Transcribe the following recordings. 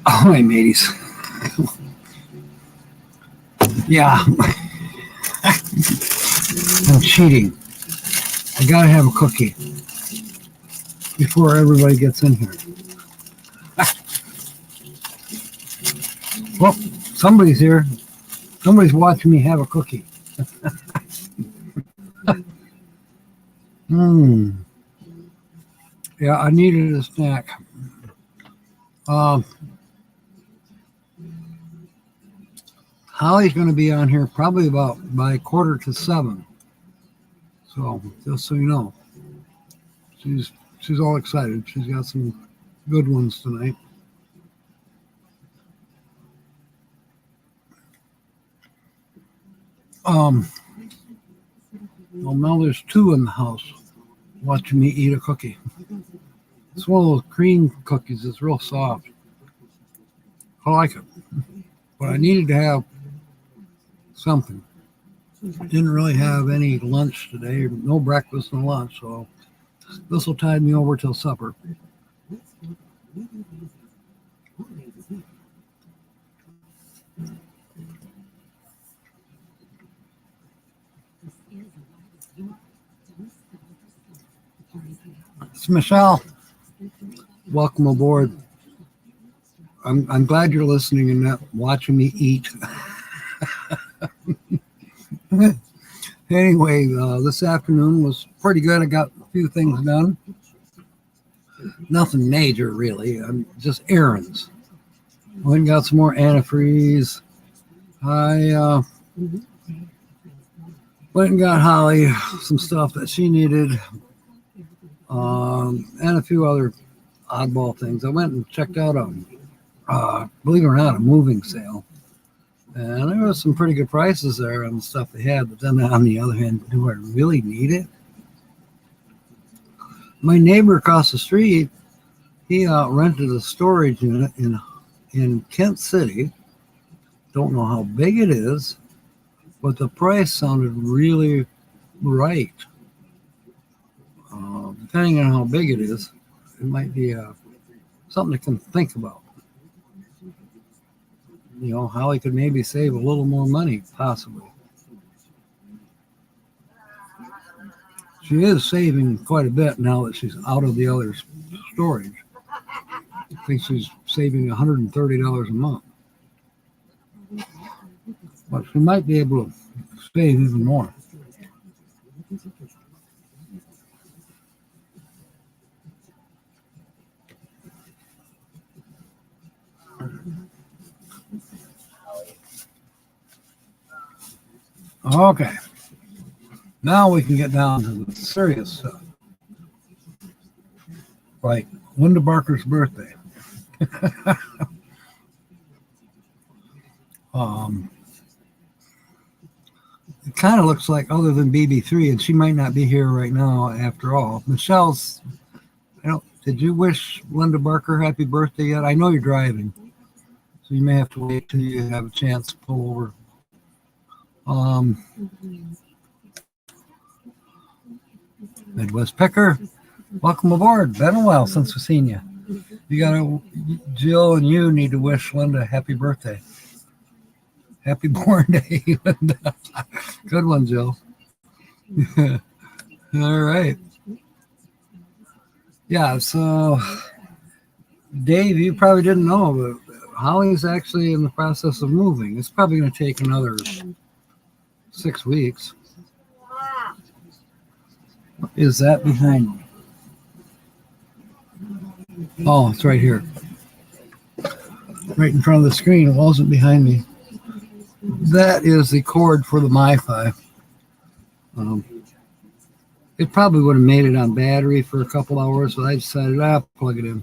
All right, mateys. Yeah, I'm cheating. I gotta have a cookie before everybody gets in here. Well, somebody's here. Somebody's watching me have a cookie. Yeah, I needed a snack. Holly's going to be on here probably about by 6:45. So just so you know, she's all excited. She's got some good ones tonight. Well, now there's two in the house watching me eat a cookie. It's one of those cream cookies. It's real soft. I like it. But I needed to have something. Didn't really have any lunch today, no breakfast and lunch, so this will tide me over till supper. It's Michelle. Welcome aboard. I'm glad you're listening and not watching me eat. Anyway, this afternoon was pretty good. I got a few things done. Nothing major, really. Just errands. Went and got some more antifreeze. I went and got Holly some stuff that she needed, and a few other oddball things. I went and checked out believe it or not, a moving sale. And there was some pretty good prices there on the stuff they had. But then on the other hand, do I really need it? My neighbor across the street, he rented a storage unit in Kent City. Don't know how big it is, but the price sounded really right. Depending on how big it is, it might be something to think about. You know, how he could maybe save a little more money, possibly. She is saving quite a bit now that she's out of the other storage. I think she's saving $130 a month. But she might be able to save even more. Okay, now we can get down to the serious stuff, like Linda Barker's birthday. It kind of looks like, other than BB3, and she might not be here right now after all. Michelle's, did you wish Linda Barker happy birthday yet? I know you're driving, so you may have to wait till you have a chance to pull over. Midwest Picker, welcome aboard. Been a while since we've seen you. Jill and you need to wish Linda happy birthday. Happy born day, Linda. Good one, Jill. All right. Yeah, so Dave, you probably didn't know, but Holly's actually in the process of moving. It's probably going to take another 6 weeks. What is that behind me? Oh, it's right here. Right in front of the screen. It wasn't behind me. That is the cord for the MiFi. It probably would have made it on battery for a couple hours, but I decided I'll plug it in.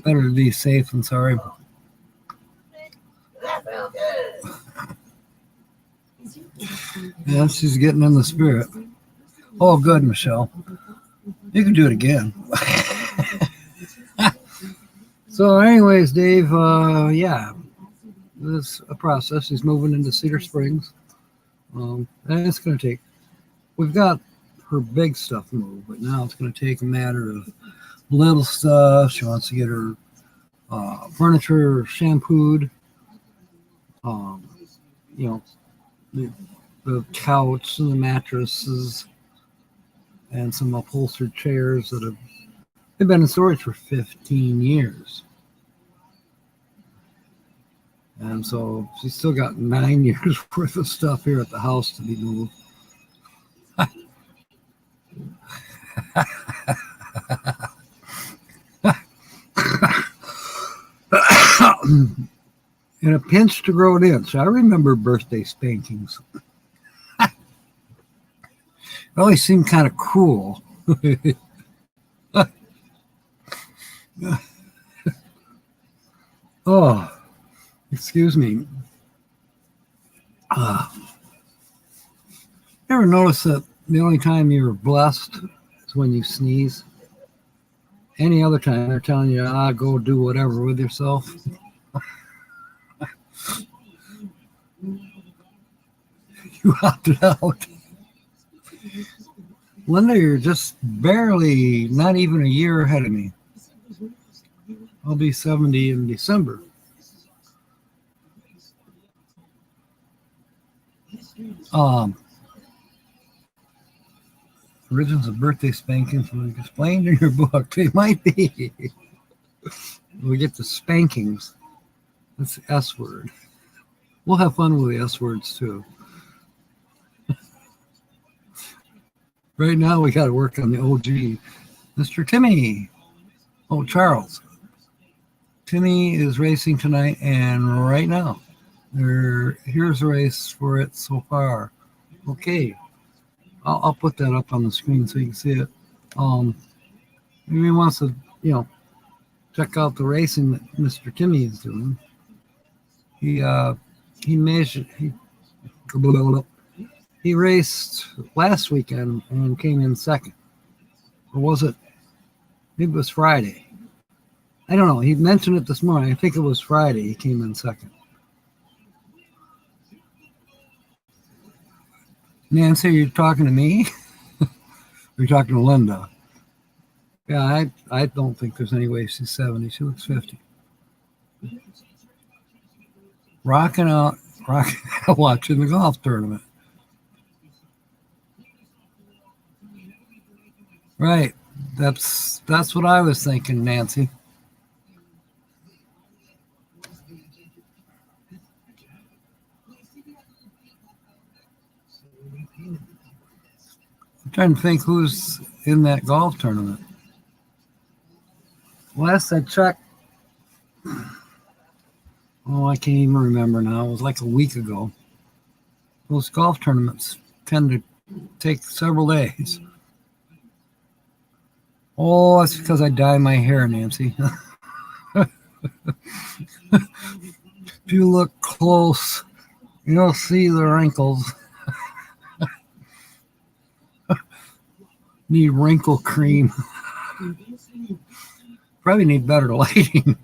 Better to be safe than sorry. Yeah, she's getting in the spirit. Oh, good, Michelle. You can do it again. So anyways, Dave, yeah, this is a process. He's moving into Cedar Springs. And it's going to take we've got her big stuff moved, but now it's going to take a matter of little stuff. She wants to get her furniture shampooed. You know, the couch and the mattresses and some upholstered chairs that they've been in storage for 15 years. And so she's still got 9 years worth of stuff here at the house to be moved. And a pinch to grow an inch. I remember birthday spankings. It always seemed kind of cruel. Oh, excuse me. Ever notice that the only time you're blessed is when you sneeze? Any other time they're telling you, go do whatever with yourself. You opted out. Linda, you're just barely, not even a year ahead of me. I'll be 70 in December. Origins of birthday spankings were explained in your book. They might be. We get the spankings. That's the S word. We'll have fun with the S words too. Right now we got to work on the OG. Mr. Timmy. Oh, Charles. Timmy is racing tonight and right now. Here's a race for it so far. Okay. I'll put that up on the screen so you can see it. Maybe he wants to, check out the racing that Mr. Timmy is doing. He raced last weekend and came in second. Or was it? Maybe it was Friday. I don't know. He mentioned it this morning. I think it was Friday he came in second. Nancy, are you talking to me? You're talking to Linda. Yeah, I don't think there's any way she's 70. She looks 50. Rocking out, watching the golf tournament. Right. That's what I was thinking, Nancy. I'm trying to think who's in that golf tournament. Last I checked, I can't even remember now. It was like a week ago. Those golf tournaments tend to take several days. Oh, that's because I dye my hair, Nancy. If you look close, you'll see the wrinkles. Need wrinkle cream. Probably need better lighting.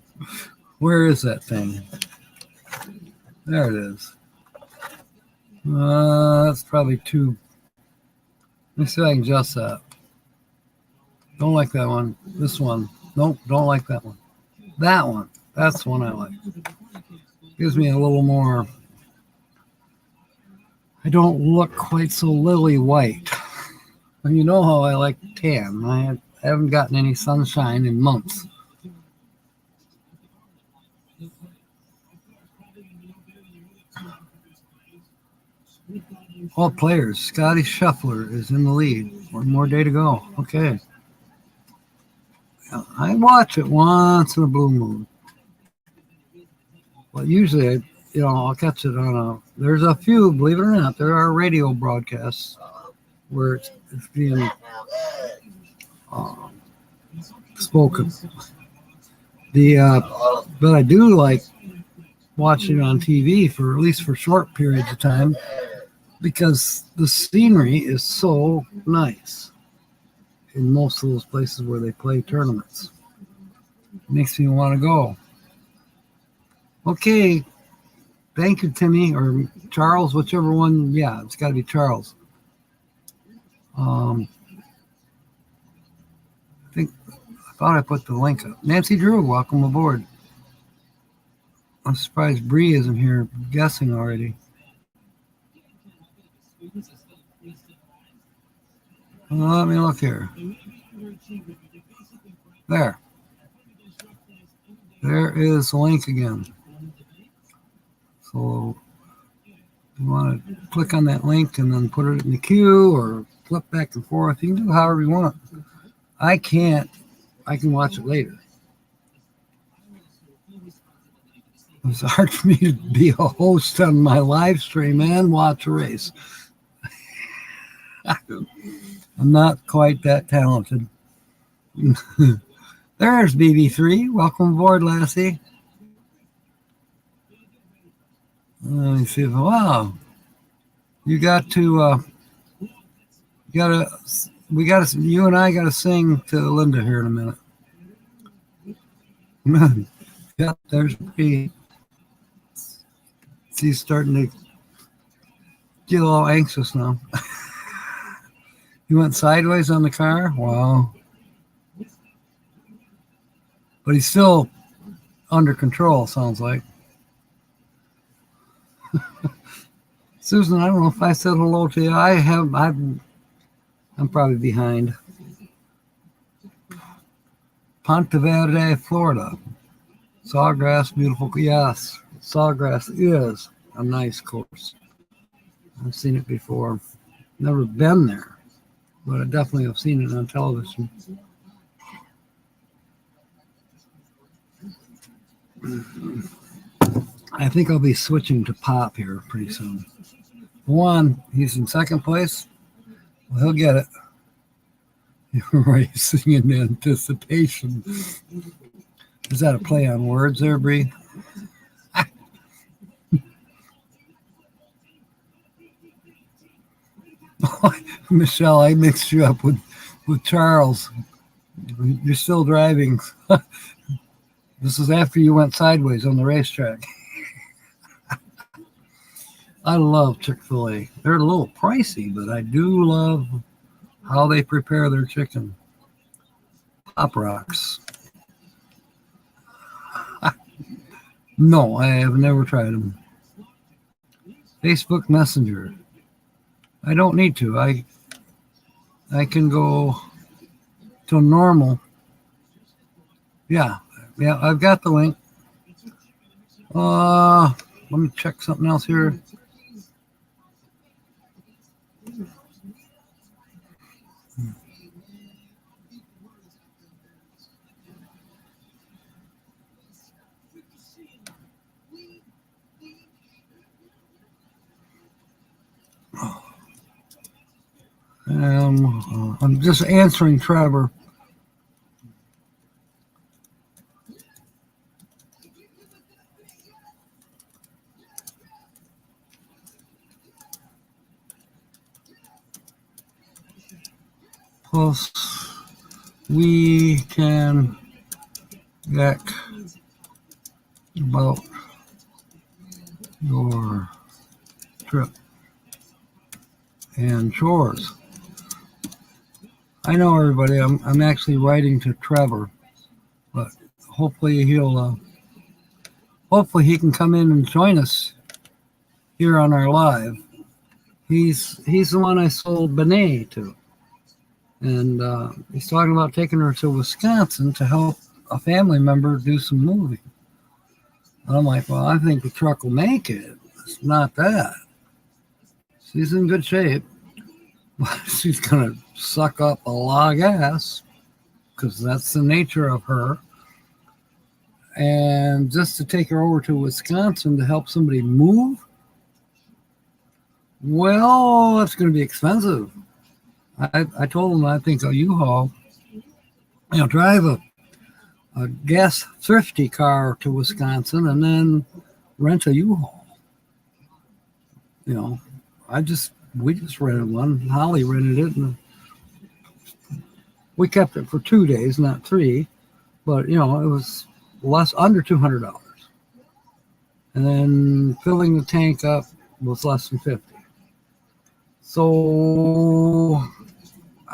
Where is that thing? There it is. That's probably too. Let me see if I can adjust that. Don't like that one. This one. Nope, don't like that one. That one. That's the one I like. Gives me a little more. I don't look quite so lily white. And you know how I like tan. I haven't gotten any sunshine in months. All players. Scotty Scheffler is in the lead. One more day to go. Okay. I watch it once in a blue moon. Well, usually, I'll catch it on there's a few, believe it or not, there are radio broadcasts where it's being spoken. But I do like watching it on TV for at least for short periods of time because the scenery is so nice in most of those places where they play tournaments. It makes me want to go. Okay. Thank you, Timmy, or Charles, whichever one. Yeah, it's got to be Charles. I thought I put the link up. Nancy Drew, welcome aboard. I'm surprised Bree isn't here guessing already. Let me look here. There. There is the link again. So you want to click on that link and then put it in the queue or flip back and forth. You can do however you want. I can't. I can watch it later. It's hard for me to be a host on my live stream and watch a race. I'm not quite that talented. There's BB3. Welcome aboard, Lassie. Let me see. Wow. You and I gotta sing to Linda here in a minute. Yeah, there's Bree. She's starting to get a little anxious now. You went sideways on the car? Wow. But he's still under control, sounds like. Susan, I don't know if I said hello to you. I'm probably behind. Ponte Verde, Florida. Sawgrass, beautiful. Yes, Sawgrass is a nice course. I've seen it before. Never been there, but I definitely have seen it on television. I think I'll be switching to Pop here pretty soon. One, he's in second place. Well, he'll get it. Racing in anticipation. Is that a play on words there, Bree? Michelle, I mixed you up with Charles. You're still driving. This is after you went sideways on the racetrack. I love Chick-fil-A. They're a little pricey, but I do love how they prepare their chicken. Pop Rocks. No, I have never tried them. Facebook Messenger. I don't need to. I can go to normal. Yeah, I've got the link. Let me check something else here. I'm just answering Trevor. Plus, we can get about your trip and chores. I know, everybody. I'm actually writing to Trevor, but hopefully he can come in and join us here on our live. He's the one I sold Benet to, and he's talking about taking her to Wisconsin to help a family member do some moving. And I'm like, well, I think the truck will make it. It's not that. She's in good shape. She's going to suck up a lot of gas because that's the nature of her. And just to take her over to Wisconsin to help somebody move, well, that's going to be expensive. I told him I think a U-Haul, drive a gas thrifty car to Wisconsin and then rent a U-Haul. We just rented one. Holly rented it, and we kept it for 2 days, not 3. But it was under $200, and then filling the tank up was less than $50. So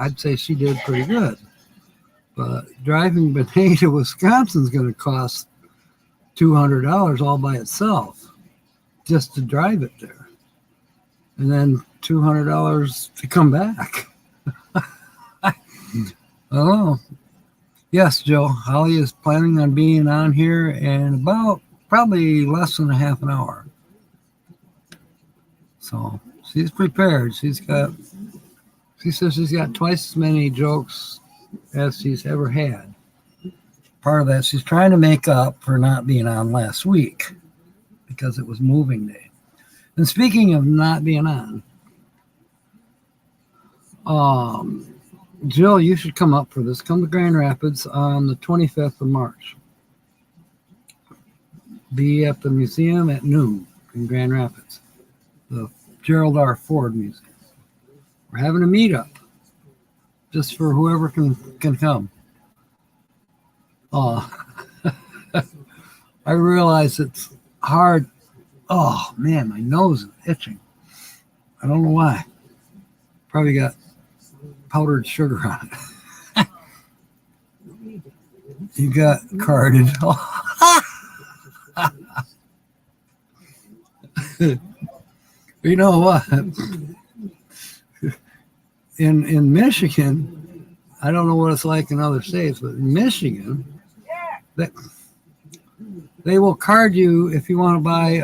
I'd say she did pretty good. But driving Benet to Wisconsin is going to cost $200 all by itself just to drive it there. And then $200 to come back. Oh, yes, Joe. Holly is planning on being on here in about probably less than a half an hour. So she's prepared. She says she's got twice as many jokes as she's ever had. Part of that, she's trying to make up for not being on last week because it was moving day. And speaking of not being on, Jill, you should come up for this. Come to Grand Rapids on the 25th of March. Be at the museum at noon in Grand Rapids, the Gerald R. Ford Museum. We're having a meetup just for whoever can come. I realize it's hard. Oh, man, my nose is itching. I don't know why. Probably got powdered sugar on it. You got carded. You know what? In Michigan, I don't know what it's like in other states, but in Michigan, they will card you if you want to buy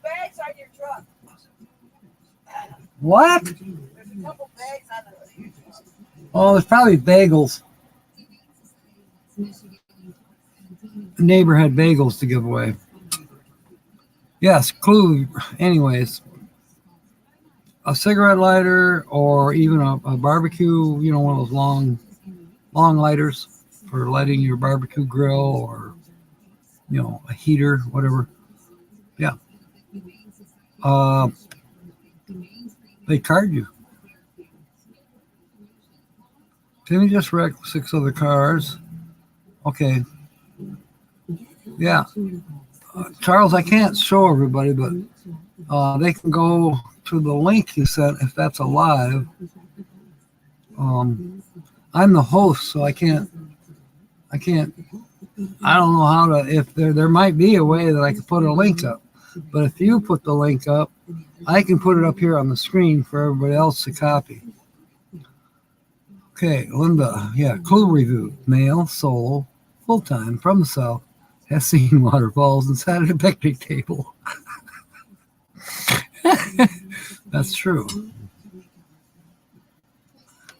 bags on your truck. What? There's a couple bags on the Oh, there's probably bagels. The neighbor had bagels to give away. Yes, clue. Anyways, a cigarette lighter or even a barbecue, you know, one of those long lighters for lighting your barbecue grill, or, you know, a heater, whatever. Yeah. They card you. Timmy just wrecked 6 other cars. Okay. Yeah. Charles, I can't show everybody, but they can go to the link you sent if that's a live. I'm the host, so I can't, I don't know how to, if there might be a way that I could put a link up. But if you put the link up, I can put it up here on the screen for everybody else to copy. Okay, Linda, yeah, clue review. Male, solo, full-time, from the South, has seen waterfalls and sat at a picnic table. That's true.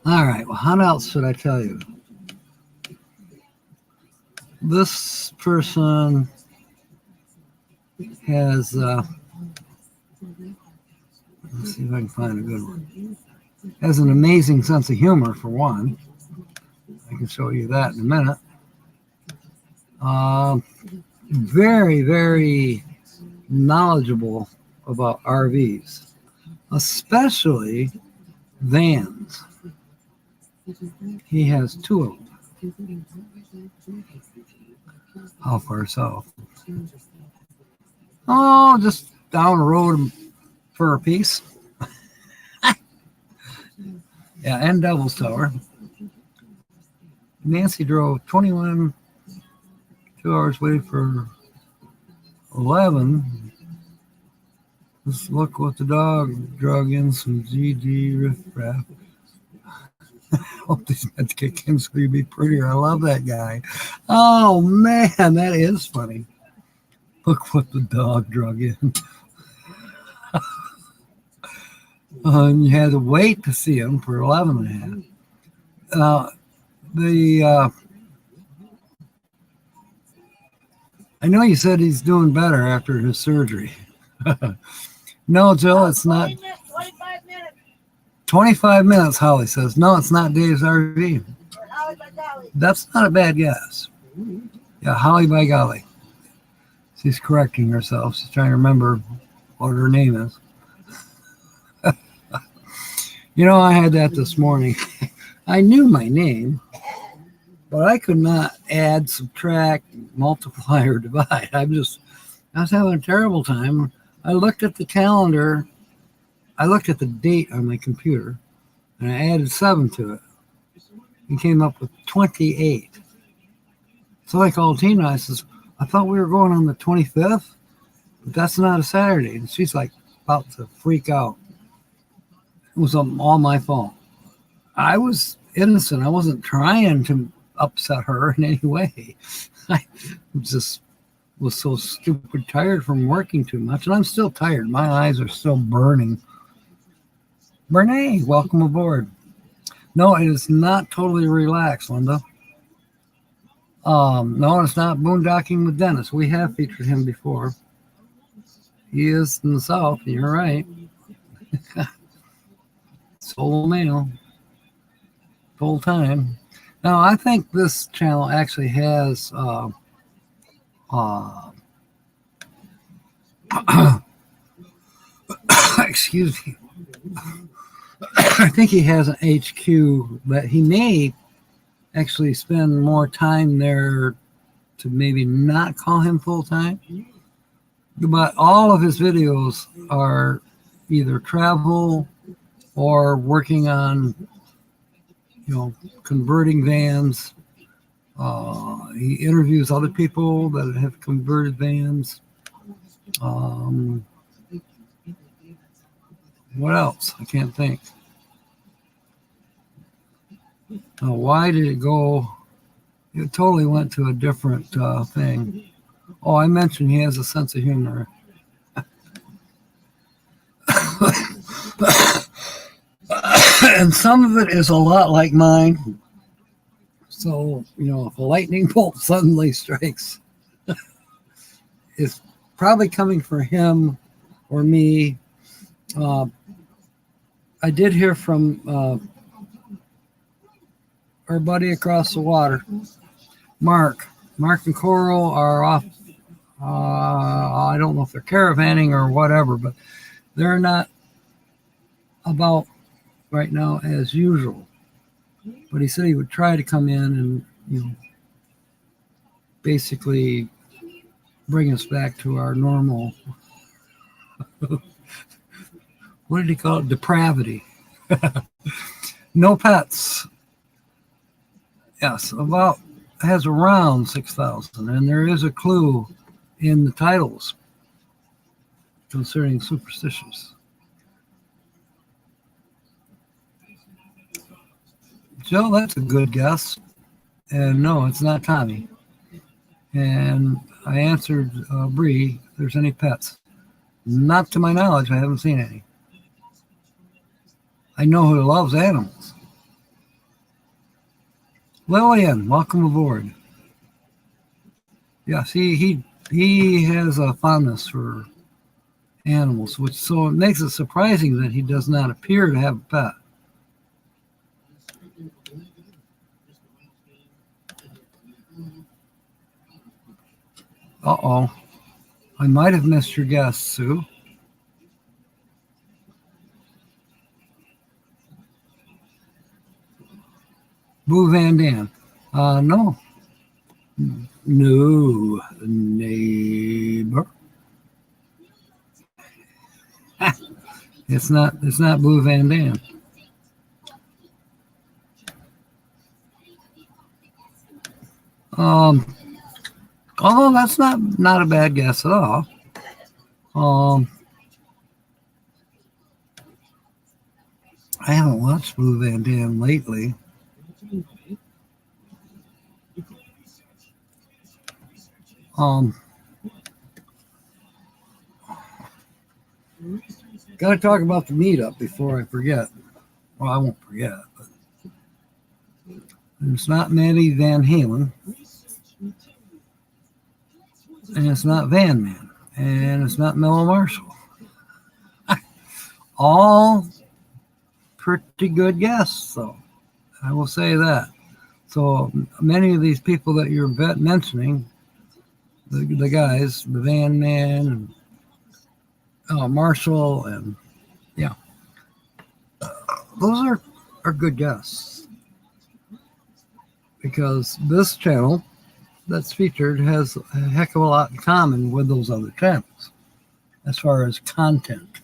All right, well, how else should I tell you? This person has, let's see if I can find a good one. Has an amazing sense of humor, for one. I can show you that in a minute. Very, very knowledgeable about RVs, especially vans. He has 2 of them. How far south? Oh, just down the road for a piece. Yeah, and Devil's Tower. Nancy drove 2 hours waited for 11. Let's look what the dog drug in some GD riffraff. Hope these meds kick in so you'd be prettier. I love that guy. Oh, man, that is funny. Look what the dog drug in. You had to wait to see him for 11 and a half. I know you said he's doing better after his surgery. No, Jill, it's not. 25 minutes. 25 minutes, Holly says. No, it's not Dave's RV. Holly by Golly. That's not a bad guess. Yeah, Holly by Golly. She's correcting herself. She's trying to remember what her name is. You know, I had that this morning. I knew my name, but I could not add, subtract, multiply, or divide. I was having a terrible time. I looked at the calendar. I looked at the date on my computer, and I added 7 to it. He came up with 28. So I called Tina. I says, I thought we were going on the 25th, but that's not a Saturday. And she's like about to freak out. It was all my fault. I was innocent. I wasn't trying to upset her in any way. I just was so stupid tired from working too much. And I'm still tired. My eyes are still burning. Bernie, welcome aboard. No, it is not totally relaxed, Linda. No, it's not boondocking with Dennis. We have featured him before. He is in the South. You're right. Solo male. Full time. Now, I think this channel actually has excuse me. I think he has an HQ, but he may actually spend more time there to maybe not call him full time. But all of his videos are either travel or working on, converting vans. He interviews other people that have converted vans. What else? I can't think. Why did it go? It totally went to a different thing. Oh, I mentioned he has a sense of humor. And some of it is a lot like mine. So, if a lightning bolt suddenly strikes, it's probably coming for him or me. I did hear from our buddy across the water, Mark. Mark and Coral are off. I don't know if they're caravanning or whatever, but they're not about right now as usual. But he said he would try to come in and, basically bring us back to our normal, what did he call it? Depravity. No pets. Yes, has around 6,000, and there is a clue in the titles concerning superstitious. Joe, that's a good guess. And no, it's not Tommy. And I answered Bree, if there's any pets. Not to my knowledge, I haven't seen any. I know who loves animals. Lillian, welcome aboard. Yes, he has a fondness for animals, so it makes it surprising that he does not appear to have a pet. Uh-oh. I might have missed your guess, Sue. Boo Van Dam. No. No, neighbor. It's not Boo Van Dam. Although that's not a bad guess at all. I haven't watched Boo Van Dam lately. Got to talk about the meetup before I forget. Well, I won't forget, but it's not Maddie Van Halen, and it's not Van Man, and it's not Mellow Marshall. All pretty good guesses, though. I will say that. So many of these people that you're mentioning, the guys, the Van Man and Marshall, and yeah, those are good guesses, because this channel that's featured has a heck of a lot in common with those other channels as far as content.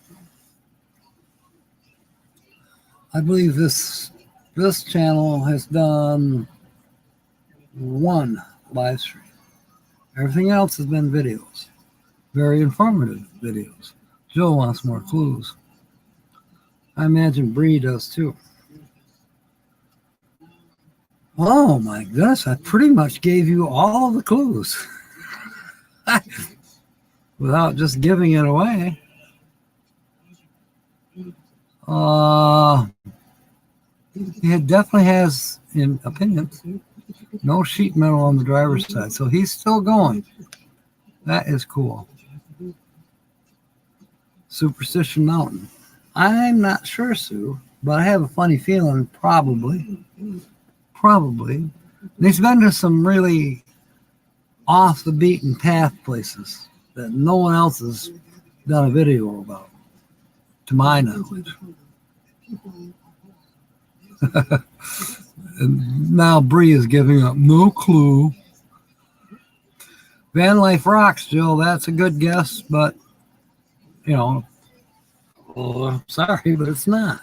I believe this This channel has done one live stream. Everything else has been videos. Very informative videos. Joe wants more clues. I imagine Bree does too. Oh my goodness, I pretty much gave you all of the clues without just giving it away. It definitely has in opinions. No sheet metal on the driver's side, so he's still going. That is cool. Superstition Mountain. I'm not sure, Sue, but I have a funny feeling probably. And he's been to some really off the beaten path places that no one else has done a video about, to my knowledge. And now Bree is giving up. No clue. Van Life Rocks, Jill. That's a good guess, but you know, I'm sorry, but it's not.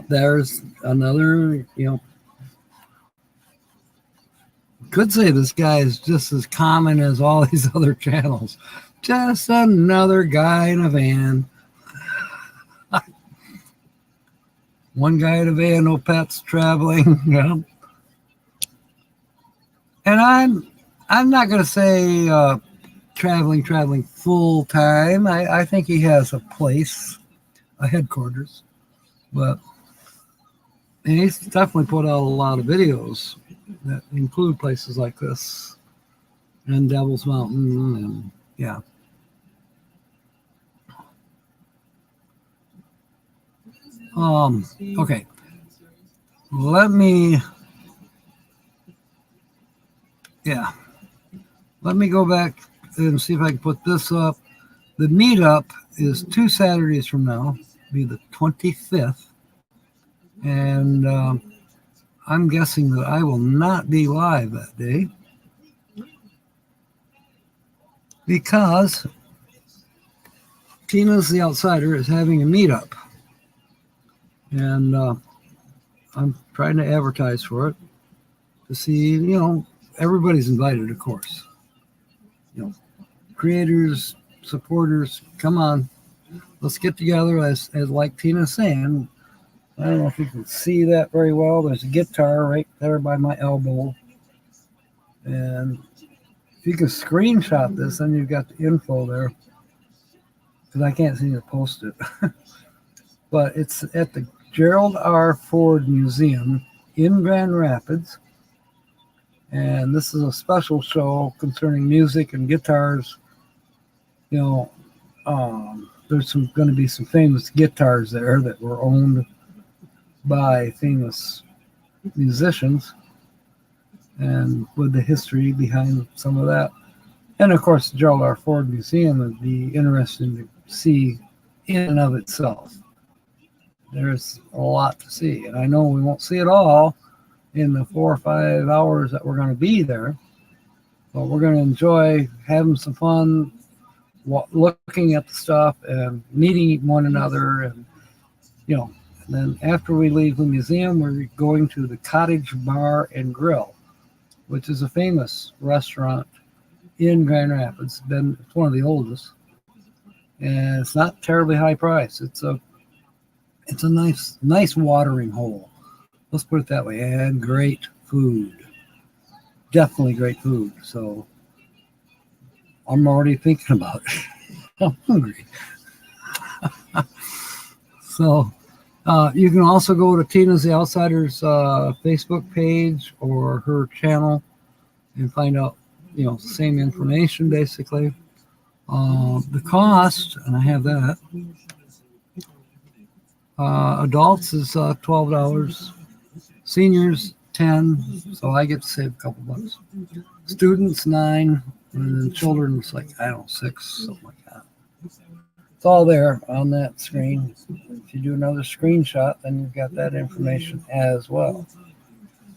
There's another, could say this guy is just as common as all these other channels. Just another guy in a van. One guy in a van, no pets, traveling. And I'm not going to say traveling full time. I think he has a place, a headquarters, but he's definitely put out a lot of videos that include places like this and Devil's Mountain, and yeah. Okay. Let me go back and see if I can put this up. The meetup is 2 Saturdays from now, be the 25th. And I'm guessing that I will not be live that day because Tina's the Outsider is having a meetup. And I'm trying to advertise for it to see, everybody's invited, of course. Creators, supporters, come on. Let's get together, as like Tina's saying. I don't know if you can see that very well. There's a guitar right there by my elbow. And if you can screenshot this, then you've got the info there. Because I can't seem to post it. But it's at the Gerald R. Ford Museum in Grand Rapids. And this is a special show concerning music and guitars. There's going to be some famous guitars there that were owned by famous musicians, and with the history behind some of that. And of course, the Gerald R. Ford Museum would be interesting to see in and of itself. There's a lot to see, and I know we won't see it all in the 4 or 5 hours that we're going to be there, but we're going to enjoy having some fun, looking at the stuff and meeting one another. And and then after we leave the museum, we're going to the Cottage Bar and Grill, which is a famous restaurant in Grand Rapids. It's one of the oldest, and it's not terribly high price. It's a nice watering hole. Let's put it that way. And great food. Definitely great food. So I'm already thinking about it. I'm hungry. So you can also go to Tina's The Outsider's Facebook page or her channel and find out, same information basically. The cost, and I have that. Adults is $12. Seniors, $10. So I get to save a couple bucks. Students, $9. And then children's like, I don't know, $6, something like that. It's all there on that screen. If you do another screenshot, then you've got that information as well.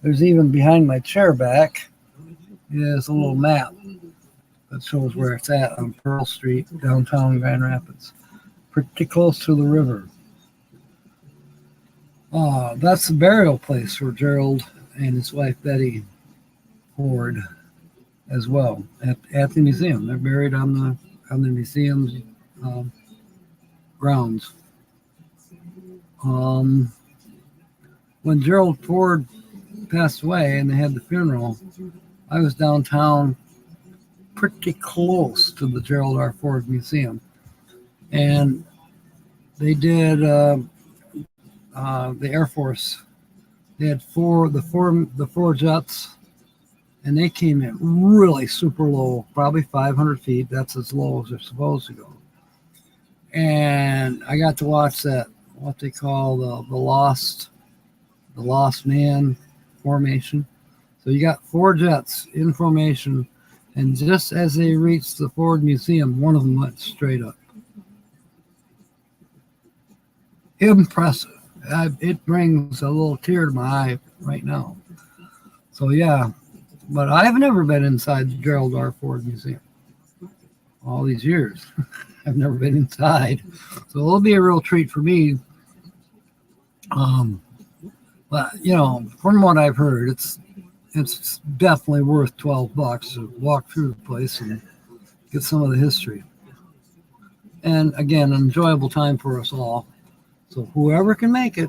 There's even behind my chair back is a little map that shows where it's at on Pearl Street, downtown Grand Rapids. Pretty close to the river. That's the burial place for Gerald and his wife Betty Ford as well at the museum. They're buried on the museum's um, grounds. Um, when Gerald Ford passed away and they had the funeral, I was downtown pretty close to the Gerald R. Ford Museum. And they did the Air Force. They had the four jets, and they came in really super low, probably 500 feet. That's as low as they're supposed to go. And I got to watch that, what they call the lost man formation. So you got four jets in formation, and just as they reached the Ford Museum, one of them went straight up. Impressive. It brings a little tear to my eye right now. So yeah, but I've never been inside the Gerald R. Ford Museum. All these years, I've never been inside. So it'll be a real treat for me. But from what I've heard, it's definitely worth $12 to walk through the place and get some of the history. And again, an enjoyable time for us all. So whoever can make it,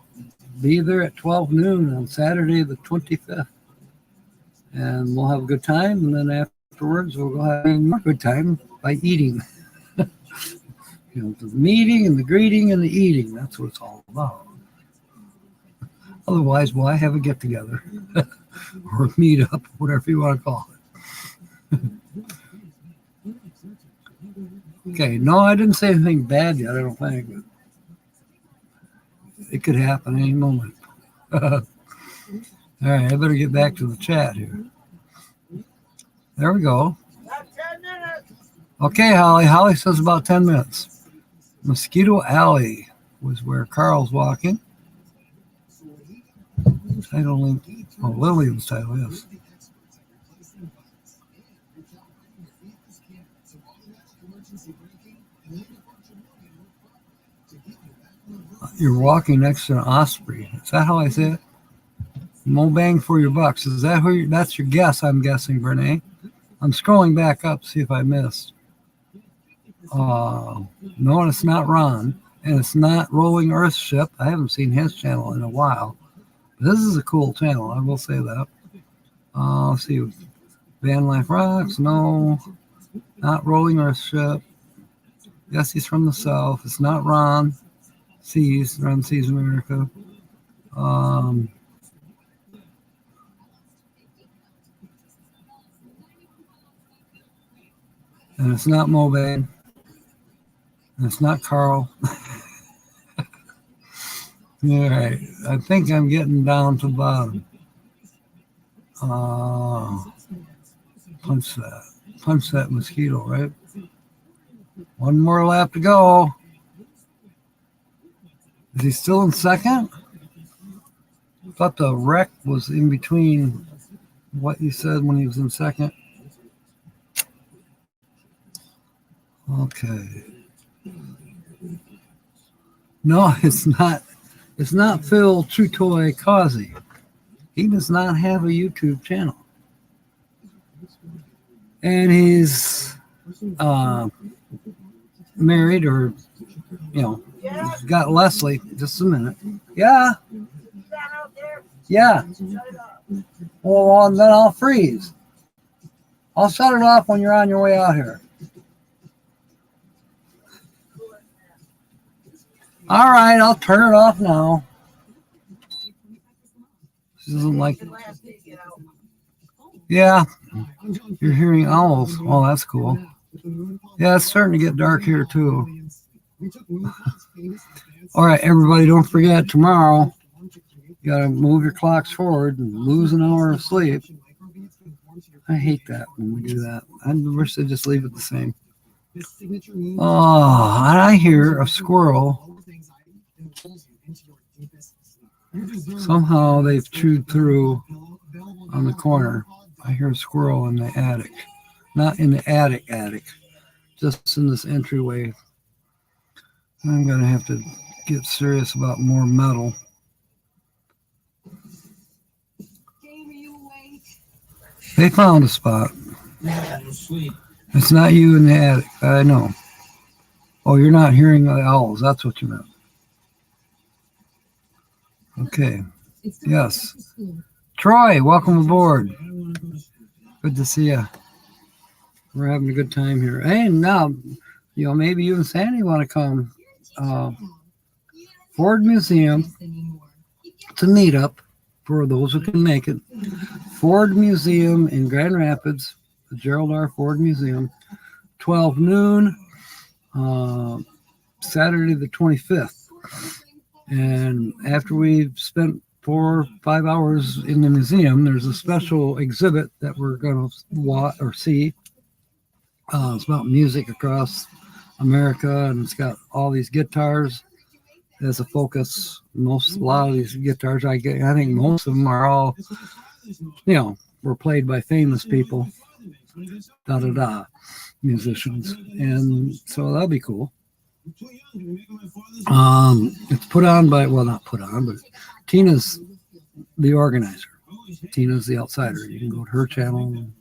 be there at 12 noon on Saturday the 25th. And we'll have a good time. And then afterwards, we'll go have a more good time by eating. The meeting and the greeting and the eating. That's what it's all about. Otherwise, why have a get-together? Or a meet-up, whatever you want to call it. Okay, no, I didn't say anything bad yet, I don't think. It could happen any moment. All right, I better get back to the chat here. There we go. About 10 minutes. Okay, Holly. Holly says about 10 minutes. Mosquito Alley was where Carl's walking. Title, Lillian's title, yes. You're walking next to an osprey. Is that how I say it? No bang for your bucks. Is that that's your guess? I'm guessing, Brene. I'm scrolling back up to see if I missed. No, it's not Ron, and it's not Rolling Earth Ship. I haven't seen his channel in a while. This is a cool channel, I will say that. Let's see. Van Life Rocks, no. Not Rolling Earth Ship. Yes, he's from the South. It's not Ron Seas America. And it's not Mobane. And it's not Carl. All right, I think I'm getting down to the bottom. Punch that mosquito, right? One more lap to go. Is he still in second? I thought the wreck was in between what you said when he was in second. Okay. No, it's not. It's not Phil Chutoy Causey. He does not have a YouTube channel. And he's married or, he's got Leslie. Just a minute. Yeah. Yeah. Well, then I'll freeze. I'll shut it off when you're on your way out here. All right, I'll turn it off now. She doesn't like it. Yeah, you're hearing owls. Oh, that's cool. Yeah, it's starting to get dark here, too. All right, everybody, don't forget, tomorrow, you got to move your clocks forward and lose an hour of sleep. I hate that when we do that. I wish they'd just leave it the same. Oh, and I hear a squirrel. Somehow they've chewed through on the corner. I hear a squirrel in the attic. Not in the attic. Just in this entryway. I'm going to have to get serious about more metal. They found a spot. It's not you in the attic. I know. Oh, you're not hearing the owls. That's what you meant. Okay. Yes. Troy, welcome aboard. Good to see you. We're having a good time here. And now, maybe you and Sandy want to come. Ford Museum. It's a meetup for those who can make it. Ford Museum in Grand Rapids, the Gerald R. Ford Museum, 12 noon, Saturday the 25th. And after we've spent 4 or 5 hours in the museum, there's a special exhibit that we're going to watch or see. It's about music across America, and it's got all these guitars as a focus. A lot of these guitars, I think most of them are all, were played by famous people, musicians, and so that'll be cool. It's put on by, not put on, but Tina's the organizer. Tina's the outsider. You can go to her channel and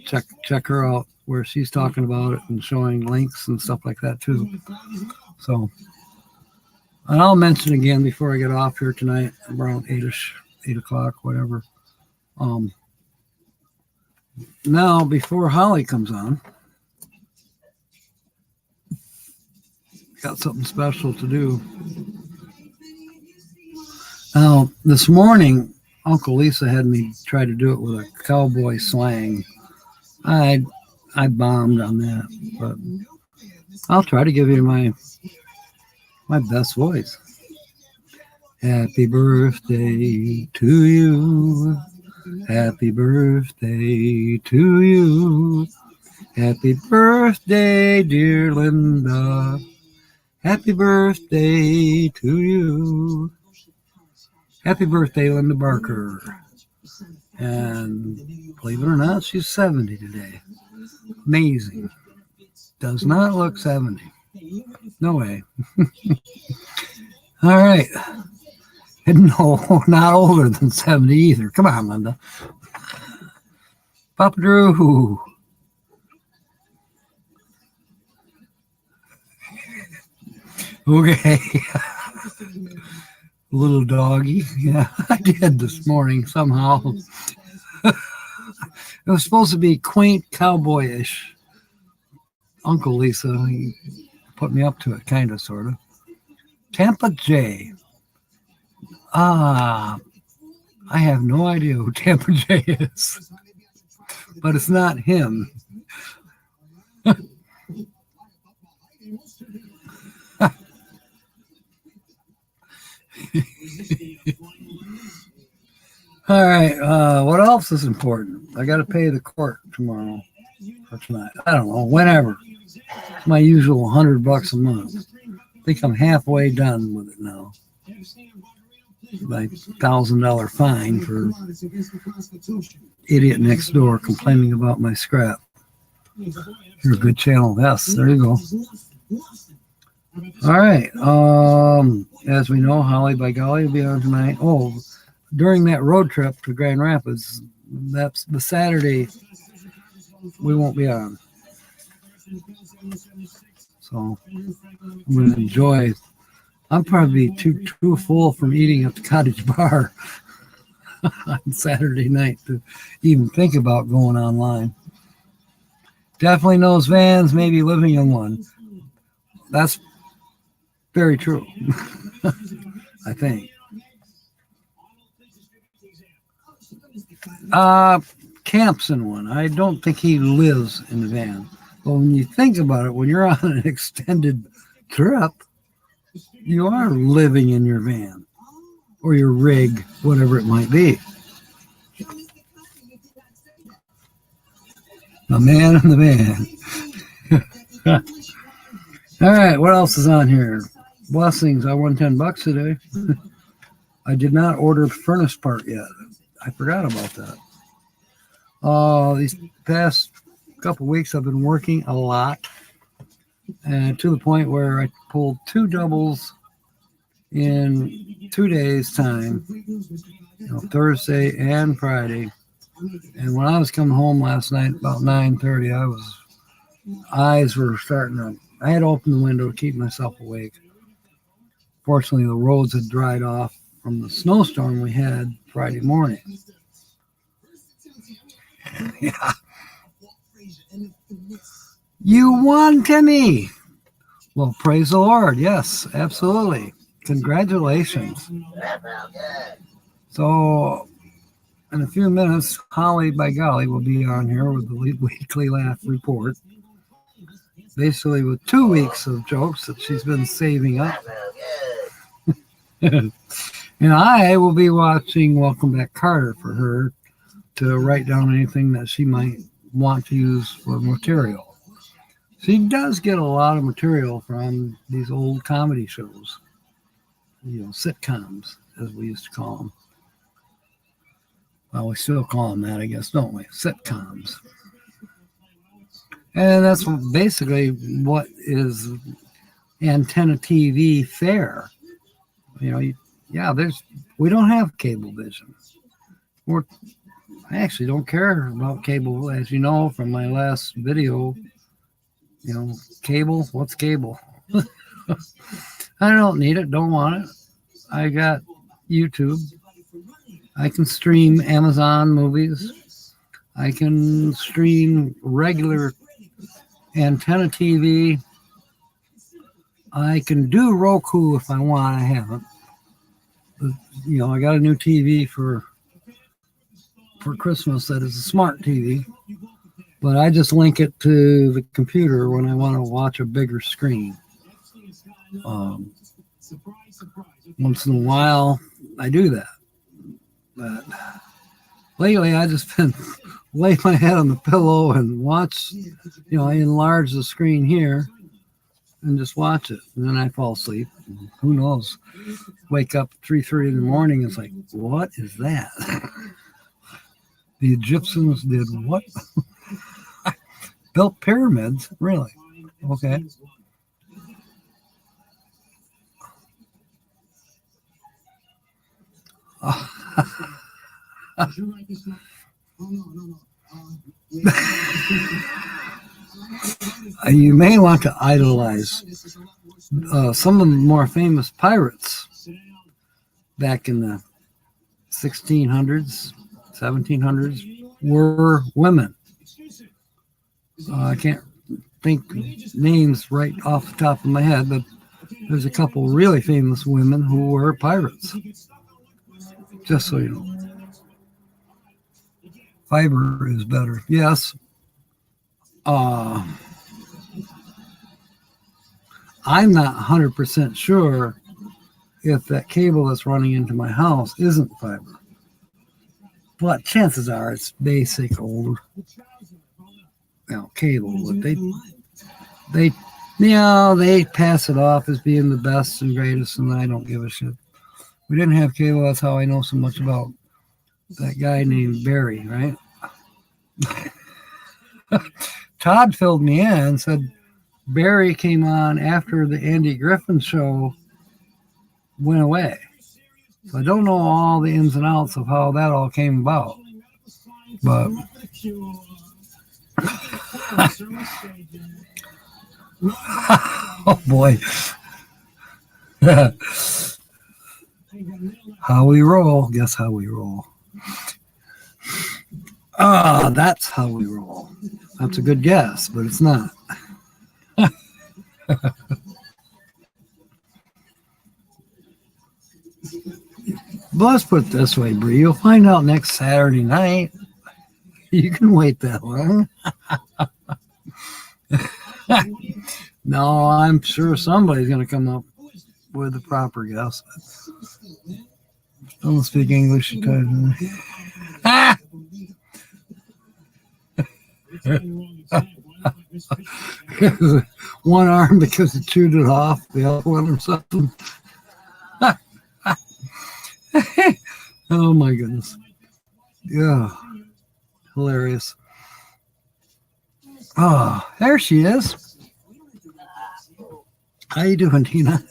check her out where she's talking about it and showing links and stuff like that too. So, and I'll mention again before I get off here tonight, around 8 o'clock, whatever. Now, before Holly comes on, got something special to do. Now, this morning, Uncle Lisa had me try to do it with a cowboy slang. I bombed on that, but I'll try to give you my best voice. Happy birthday to you. Happy birthday to you. Happy birthday, dear Linda. Happy birthday to you. Happy birthday, Linda Barker. And believe it or not, she's 70 today. Amazing. Does not look 70. No way. All right. And no, not older than 70 either. Come on, Linda. Papa Drew. Okay. Little doggy. Yeah, I did this morning somehow. It was supposed to be quaint, cowboyish. Uncle Lisa, he put me up to it, kind of, sort of. Tampa J. I have no idea who Tampa J is, but it's not him. All right, what else is important? I got to pay the court tomorrow or tonight. I don't know, whenever. It's my usual $100 a month. I think I'm halfway done with it now. My $1,000 fine for idiot next door complaining about my scrap. You're a good channel. Yes, there you go. All right. As we know, Holly by Golly will be on tonight. Oh, during that road trip to Grand Rapids, that's the Saturday we won't be on. So I'm going to enjoy. I'm probably too full from eating at the Cottage Bar on Saturday night to even think about going online. Definitely knows vans, maybe living in one. That's very true. I think. Camps in one. I don't think he lives in the van. But when you think about it, when you're on an extended trip, you are living in your van or your rig, whatever it might be. A man in the van. All right, what else is on here? Blessings. I won $10 today. I did not order the furnace part yet. I forgot about that. These past couple weeks I've been working a lot, and to the point where I pulled 2 doubles in 2 days' time, Thursday and Friday. And when I was coming home last night about 9:30, eyes were starting to. I had to open the window to keep myself awake. Fortunately, the roads had dried off from the snowstorm we had Friday morning. Yeah. You won, Timmy. Well, praise the Lord. Yes, absolutely. Congratulations. So, in a few minutes, Holly by Golly will be on here with the weekly laugh report. Basically, with 2 weeks of jokes that she's been saving up. And I will be watching Welcome Back Carter for her to write down anything that she might want to use for material. She does get a lot of material from these old comedy shows, sitcoms, as we used to call them. Well, we still call them that, I guess, don't we? Sitcoms. And that's basically what is antenna TV fare. We don't have cable vision. I actually don't care about cable, as you know from my last video. Cable, what's cable? I don't need it, don't want it. I got YouTube. I can stream Amazon movies. I can stream regular antenna TV. I can do Roku if I want. I haven't. But, I got a new TV for Christmas that is a smart TV. But I just link it to the computer when I want to watch a bigger screen. Once in a while, I do that. But lately, I just been lay my head on the pillow and watch, I enlarge the screen here and just watch it. And then I fall asleep. Who knows? Wake up at 3:30 in the morning. It's like, what is that? The Egyptians did what? Built pyramids? Really? Okay. You may want to idolize some of the more famous pirates back in the 1600s, 1700s were women. I can't think names right off the top of my head, but there's a couple really famous women who were pirates. Just so you know. Fiber is better. Yes. I'm not 100% sure if that cable that's running into my house isn't fiber. But chances are it's basic old cable. But they pass it off as being the best and greatest, and I don't give a shit. We didn't have cable. That's how I know so much about that guy named Barry, right? Todd filled me in and said Barry came on after the Andy Griffin show went away. So I don't know all the ins and outs of how that all came about. But oh boy. How we roll. Guess how we roll. That's how we roll. That's a good guess, but it's not. But let's put it this way, Bree. You'll find out next Saturday night. You can wait that long. No, I'm sure somebody's going to come up with a proper guess. Don't speak English. One arm because it chewed it off, the other one or something. Oh my goodness. Yeah. Hilarious. Oh, there she is. How you doing, Tina?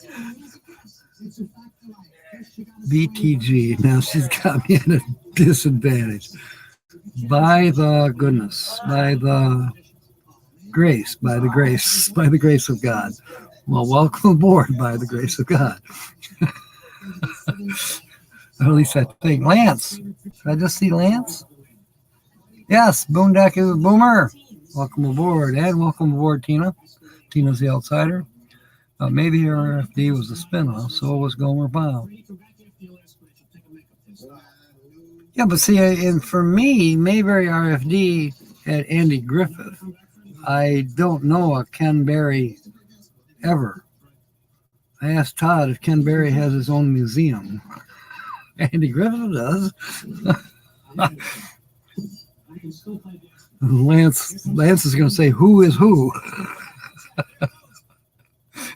BTG. Now she's got me at a disadvantage. by the goodness, by the grace, by the grace, by the grace of God. Well, welcome aboard by the grace of God. At least I think. Lance. Did I just see Lance? Yes, Boondock is a boomer. Welcome aboard. And welcome aboard, Tina. Tina's the outsider. Maybe her RFD was a spinoff, so was Gomer Pyle. Yeah, but see, and for me, Mayberry RFD had Andy Griffith. I don't know a Ken Berry ever. I asked Todd if Ken Berry has his own museum. Andy Griffith does. Lance is going to say, who is who?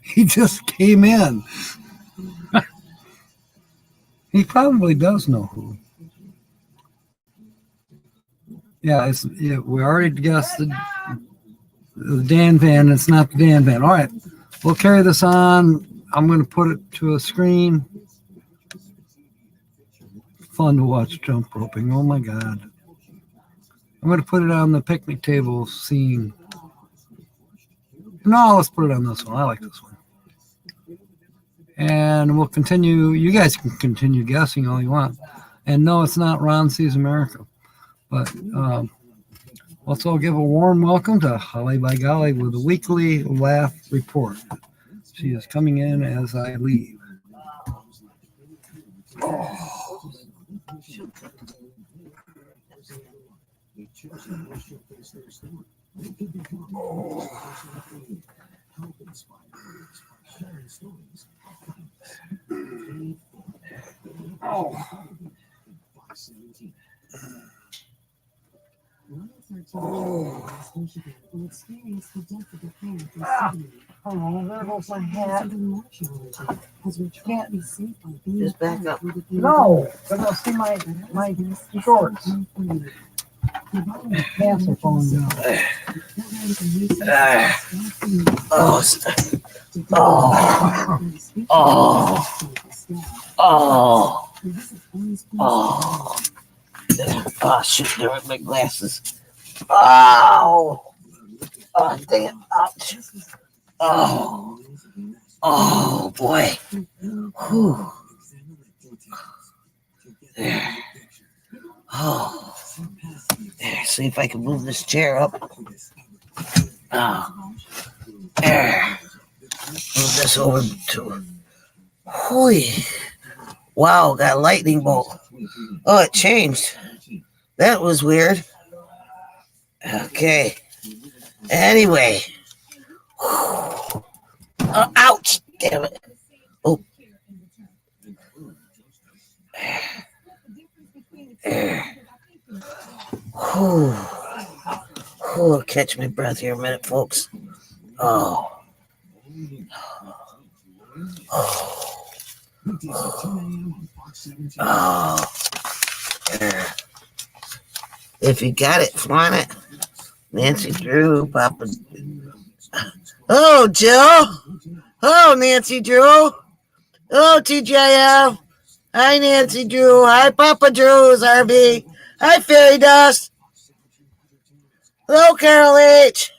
He just came in. He probably does know who. Yeah, we already guessed the Dan Van. It's not the Dan Van. All right, we'll carry this on. I'm going to put it to a screen. Fun to watch jump roping. Oh my God. I'm going to put it on the picnic table scene. No, let's put it on this one. I like this one. And we'll continue. You guys can continue guessing all you want. And no, it's not Ron Sees America. But let's all give a warm welcome to Holly by Golly with a weekly laugh report. She is coming in as I leave. Oh. Oh. Oh, there goes my hat. Just back up. No, but I'll see my shorts. Pants are falling down. Oh, oh, shoot, there went my glasses. Oh, damn, ouch. Oh, boy. Whew. There. Oh. There, see if I can move this chair up. Oh. There. Move this over to. Whee. Wow, got a lightning bolt. Oh, it changed. That was weird. Okay. Anyway. Ouch! Damn it. Oh. There. Oh, catch my breath here a minute, folks. Oh. Oh. Oh. There. If you got it, flaunt it. Nancy Drew, Papa. Oh, Jill. Oh, Nancy Drew. Oh, TJF. Hi, Nancy Drew. Hi, Papa Drew's RB. Hi, Fairy Dust. Hello, Carol H.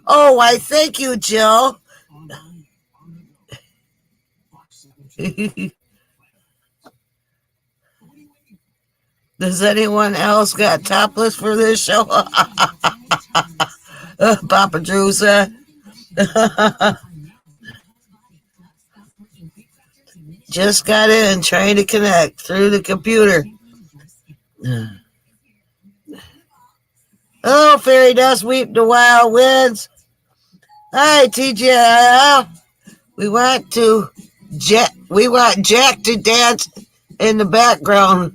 Oh, why, thank you, Jill. Does anyone else got topless for this show? Papa Drew said. Just got in trying to connect through the computer. Oh, Fairy Dust, weep the wild winds. Hi, TJ. We want Jack to dance in the background.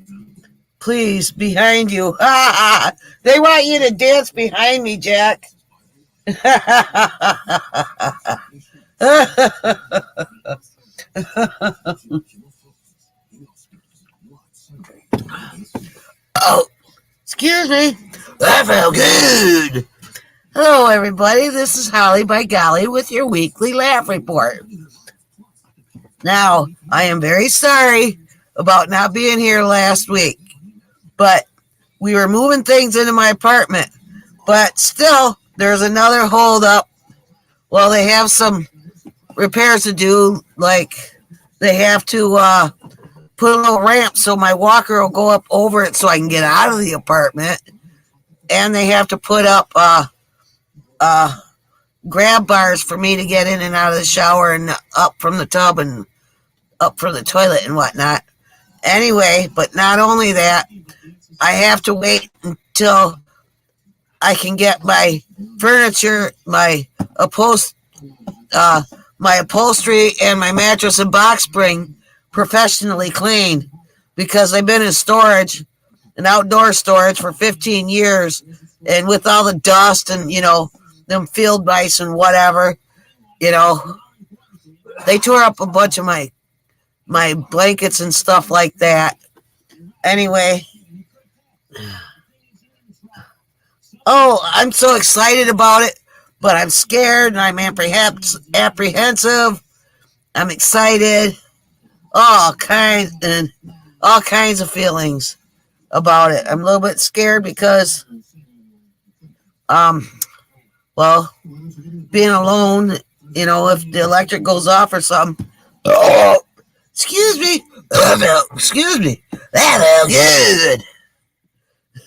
Please, behind you. They want you to dance behind me, Jack. Oh, excuse me. That felt good. Hello, everybody. This is Holly by Golly with your weekly laugh report. Now, I am very sorry about not being here last week, but we were moving things into my apartment. But still, there's another hold up. Well, they have some repairs to do, like they have to put a little ramp so my walker will go up over it so I can get out of the apartment. And they have to put up grab bars for me to get in and out of the shower and up from the tub and up from the toilet and whatnot. Anyway, but not only that, I have to wait until I can get my furniture, my upholstery, and my mattress and box spring professionally cleaned, because they've been in storage, an outdoor storage, for 15 years, and with all the dust and them field mice and whatever, they tore up a bunch of my blankets and stuff like that. Anyway, I'm so excited about it, but I'm scared and I'm apprehensive. I'm excited. All kinds of feelings about it. I'm a little bit scared because, being alone, if the electric goes off or something. Oh, excuse me. That felt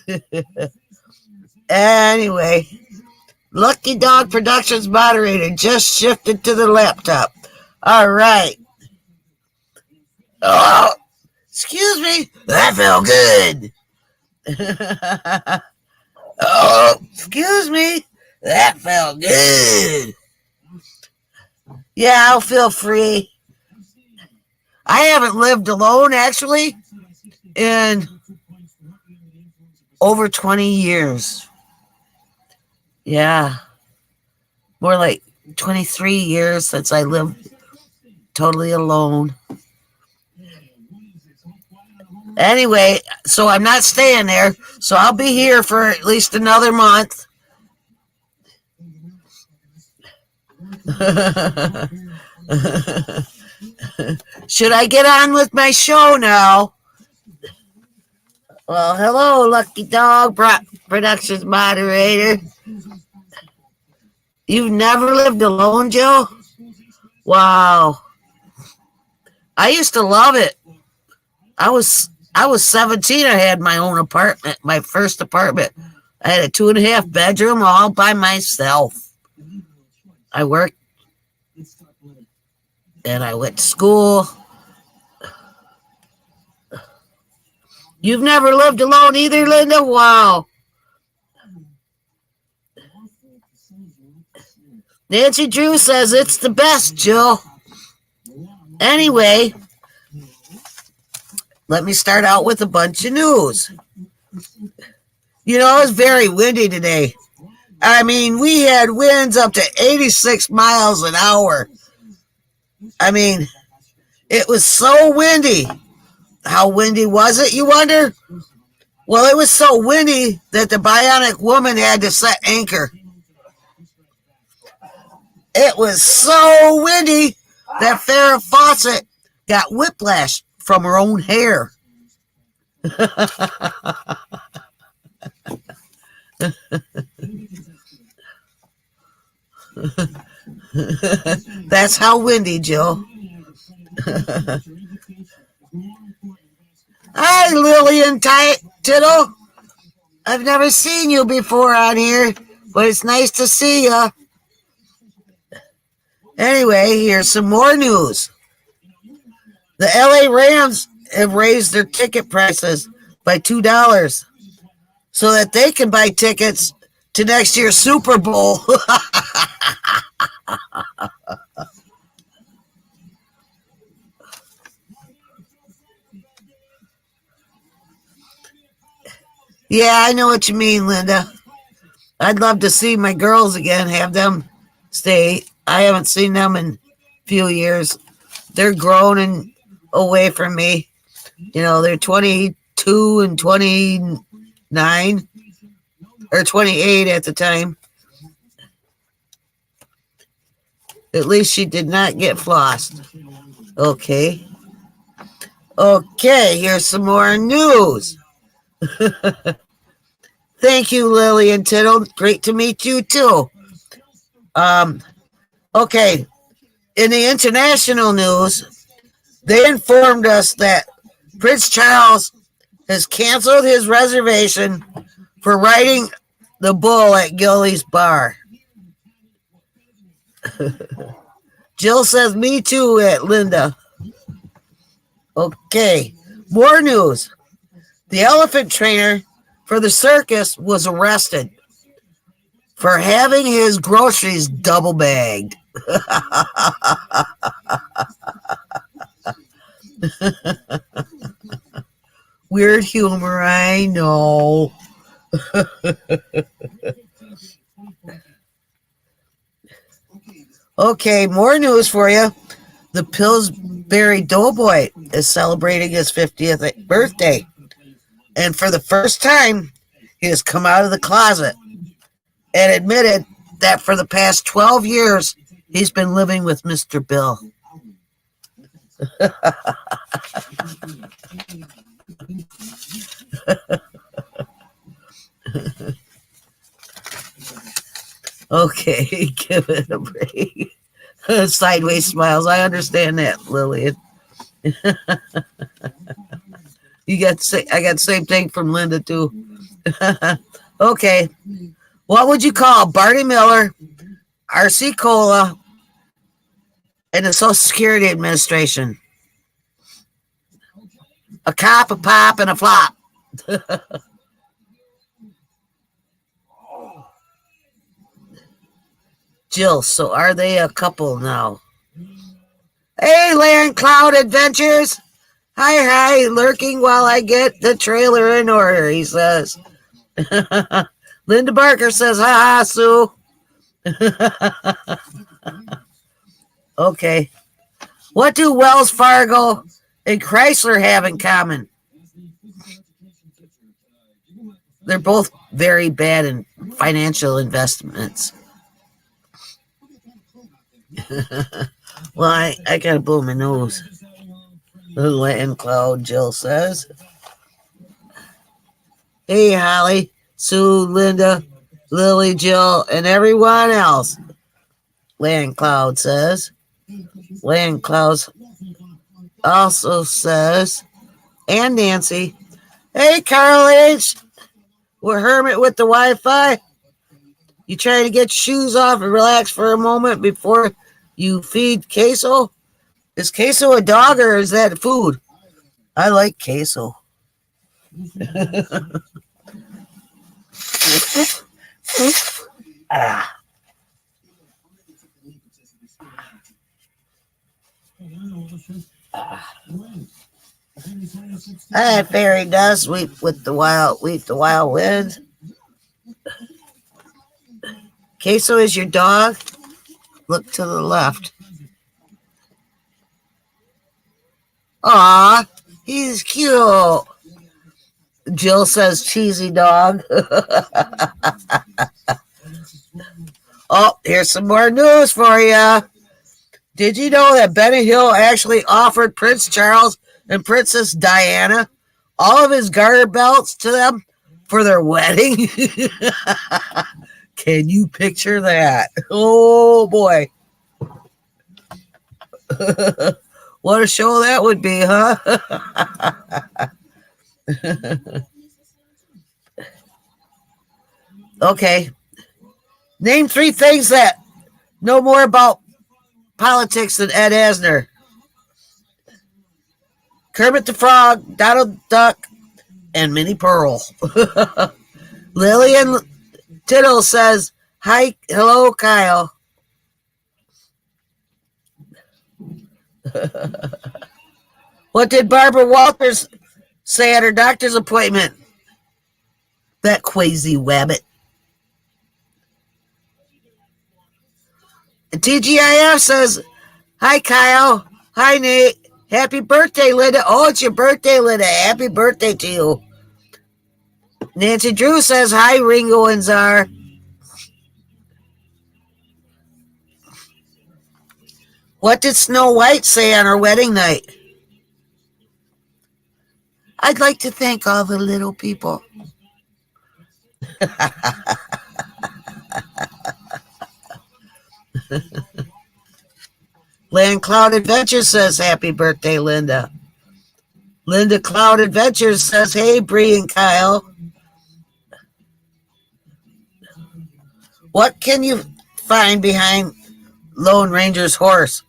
good. Anyway, Lucky Dog Productions moderator just shifted to the laptop. All right. Oh, excuse me. That felt good. Oh, excuse me. That felt good. Yeah, I'll feel free. I haven't lived alone, actually, in over 20 years. Yeah. More like 23 years since I lived totally alone. Anyway, so I'm not staying there, so I'll be here for at least another month. Should I get on with my show now? Well, hello, Lucky Dog Productions moderator. You've never lived alone, Joe? Wow. I used to love it. I was 17. I had my own apartment, my first apartment. I had a 2.5 bedroom all by myself. I worked and I went to school. You've never lived alone either, Linda? Wow. Nancy Drew says it's the best, Jill. Anyway, let me start out with a bunch of news. It was very windy today. I mean, we had winds up to 86 miles an hour. I mean, it was so windy. How windy was it, you wonder? Well, it was so windy that the Bionic Woman had to set anchor. It was so windy that Farrah Fawcett got whiplash from her own hair. That's how windy, Jill. Hi, Lillian Tittle. I've never seen you before on here, but it's nice to see you. Anyway, here's some more news. The LA Rams have raised their ticket prices by $2 so that they can buy tickets to next year's Super Bowl. Yeah, I know what you mean, Linda. I'd love to see my girls again, have them stay. I haven't seen them in a few years. They're grown and away from me. They're 22 and 29 or 28 at the time. At least she did not get flossed. Okay. Okay, here's some more news. Thank you, Lily and Tittle. Great to meet you too. Okay, in the international news, they informed us that Prince Charles has canceled his reservation for riding the bull at Golly's bar. Jill says, me too, at Linda. Okay, more news. The elephant trainer for the circus was arrested for having his groceries double bagged. Weird humor, I know. Okay, more news for you. The Pillsbury Doughboy is celebrating his 50th birthday. And for the first time, he has come out of the closet and admitted that for the past 12 years, he's been living with Mr. Bill. Okay, give it a break. Sideways smiles. I understand that, Lillian. I got the same thing from Linda too. Okay, what would you call Barney Miller, R.C. Cola, and the Social Security Administration? A cop, a pop, and a flop. Jill, so are they a couple now? Hey, Land Cloud Adventures. Hi, lurking while I get the trailer in order, he says. Linda Barker says, ha, Sue. Okay. What do Wells Fargo and Chrysler have in common? They're both very bad in financial investments. Well, I gotta blow my nose. The Land Cloud, Jill says. Hey, Holly, Sue, Linda, Lily, Jill, and everyone else. Land Cloud says. Land Cloud also says, and Nancy. Hey, Carl H. We're Hermit with the Wi-Fi. You trying to get your shoes off and relax for a moment before you feed Queso? Is Queso a dog or is that food? I like Queso. Ah. Fairy dust weep the wild winds. Queso is your dog? Look to the left. Aw, he's cute. Jill says cheesy dog. Oh, here's some more news for you. Did you know that Benny Hill actually offered Prince Charles and Princess Diana all of his garter belts to them for their wedding? Can you picture that? Oh, boy. What a show that would be, huh? Okay. Name 3 things that know more about politics than Ed Asner. Kermit the Frog, Donald Duck, and Minnie Pearl. Lillian Tittle says, hello, Kyle. What did Barbara Walters say at her doctor's appointment? That crazy wabbit. And TGIF says, hi, Kyle. Hi, Nate. Happy birthday, Linda. Oh, it's your birthday, Linda. Happy birthday to you. Nancy Drew says, hi, Ringo and Czar. What did Snow White say on her wedding night? I'd like to thank all the little people. Land Cloud Adventures says, happy birthday, Linda. Linda Cloud Adventures says, hey, Bree and Kyle. What can you find behind Lone Ranger's horse?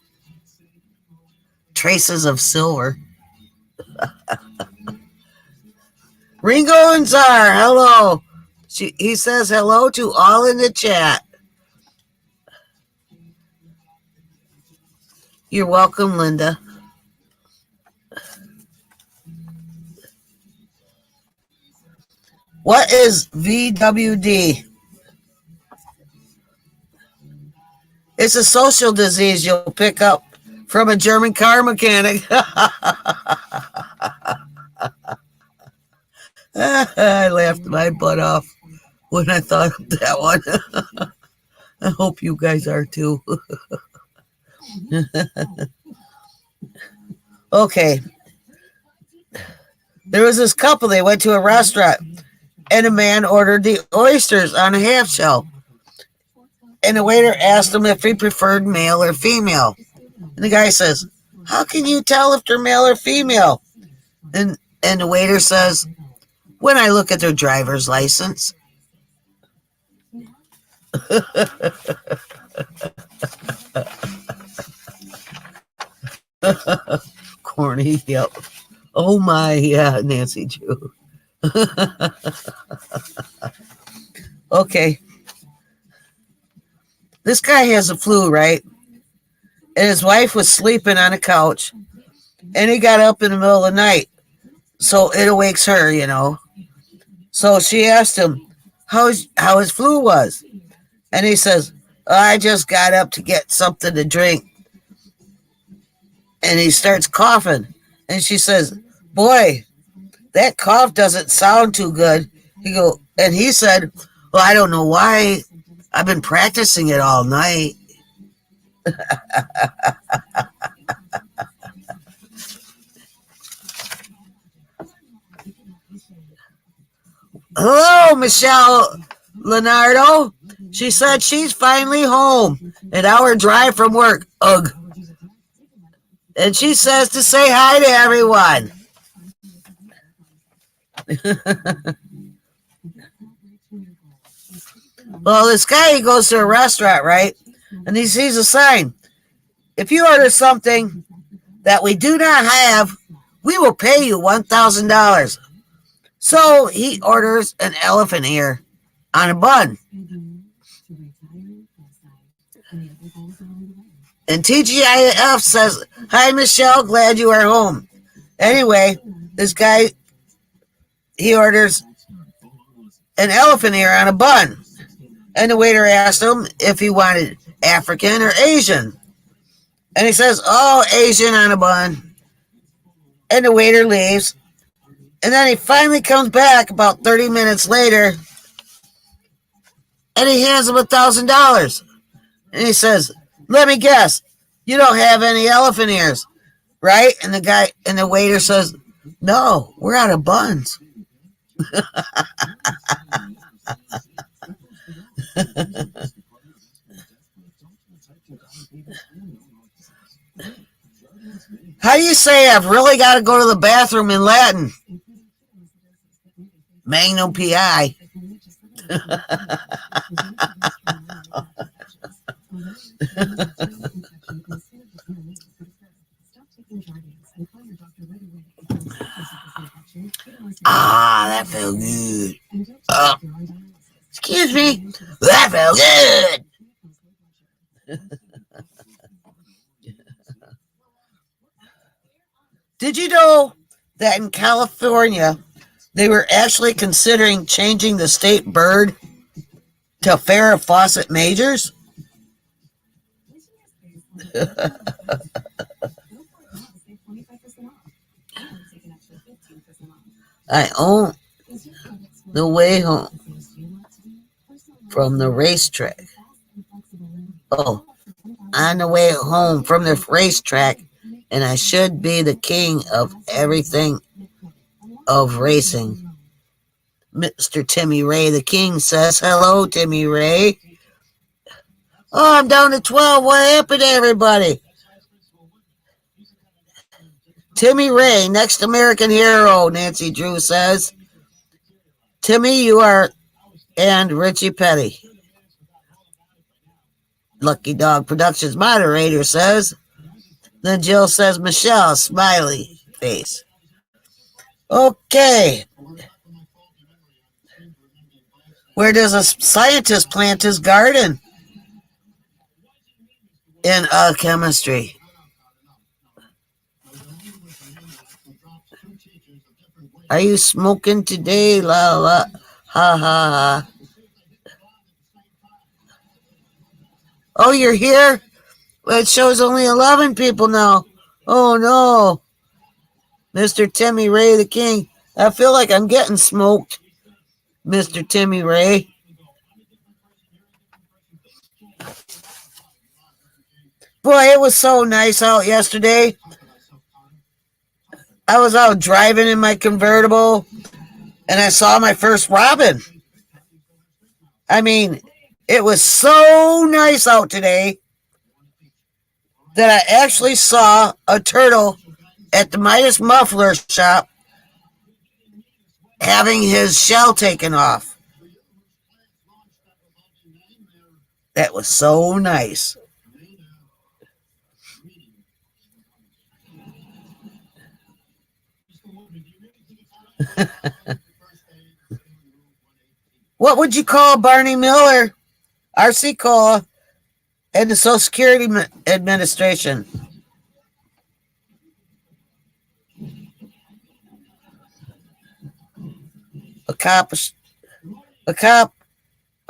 Traces of silver. Ringo and Czar, hello. He says hello to all in the chat. You're welcome, Linda. What is VWD? It's a social disease you'll pick up from a German car mechanic. I laughed my butt off when I thought of that one. I hope you guys are too. Okay. There was this couple, they went to a restaurant, and a man ordered the oysters on a half shell. And the waiter asked him if he preferred male or female. And the guy says, how can you tell if they're male or female? And the waiter says, when I look at their driver's license. Corny, yep. Oh my, yeah, Nancy Drew. Okay. This guy has the flu, right? And his wife was sleeping on a couch. And he got up in the middle of the night. So it awakes her, you know. So she asked him how his flu was. And he says, I just got up to get something to drink. And he starts coughing. And she says, boy, that cough doesn't sound too good. And he said, well, I don't know why. I've been practicing it all night. Hello, Michelle Leonardo. She said she's finally home. An hour drive from work. Ugh. And she says to say hi to everyone. Well, this guy, he goes to a restaurant, right? And he sees a sign. If you order something that we do not have, we will pay you $1,000. So he orders an elephant ear on a bun. And TGIF says, hi, Michelle, glad you are home. Anyway, this guy, he orders an elephant ear on a bun. And the waiter asked him if he wanted African or Asian. And he says, oh, Asian on a bun. And the waiter leaves. And then he finally comes back about 30 minutes later. And he hands him $1,000. And he says, let me guess, you don't have any elephant ears, right? And the waiter says, no, we're out of buns. How do you say I've really got to go to the bathroom in Latin? Magnum PI. That felt good. Excuse me. That felt good. Did you know that in California, they were actually considering changing the state bird to Farrah Fawcett Majors? I own the way home from the racetrack. Oh, on the way home from the racetrack, and I should be the king of everything of racing. Mr. Timmy Ray the King says, hello, Timmy Ray. Oh, I'm down to 12. What happened to everybody? Timmy Ray, next American hero, Nancy Drew says. Timmy, you are, and Richie Petty. Lucky Dog Productions moderator says. Then Jill says, Michelle, smiley face. Okay. Where does a scientist plant his garden? In chemistry. Are you smoking today? La la. Ha ha ha. Oh, you're here? Well, it shows only 11 people now. Oh no. Mr. Timmy Ray the King. I feel like I'm getting smoked. Mr. Timmy Ray. Boy, it was so nice out yesterday. I was out driving in my convertible and I saw my first robin. I mean, it was so nice out today that I actually saw a turtle at the Midas Muffler shop having his shell taken off. That was so nice. What would you call Barney Miller, R.C. Cola, and the Social Security Administration? A cop, a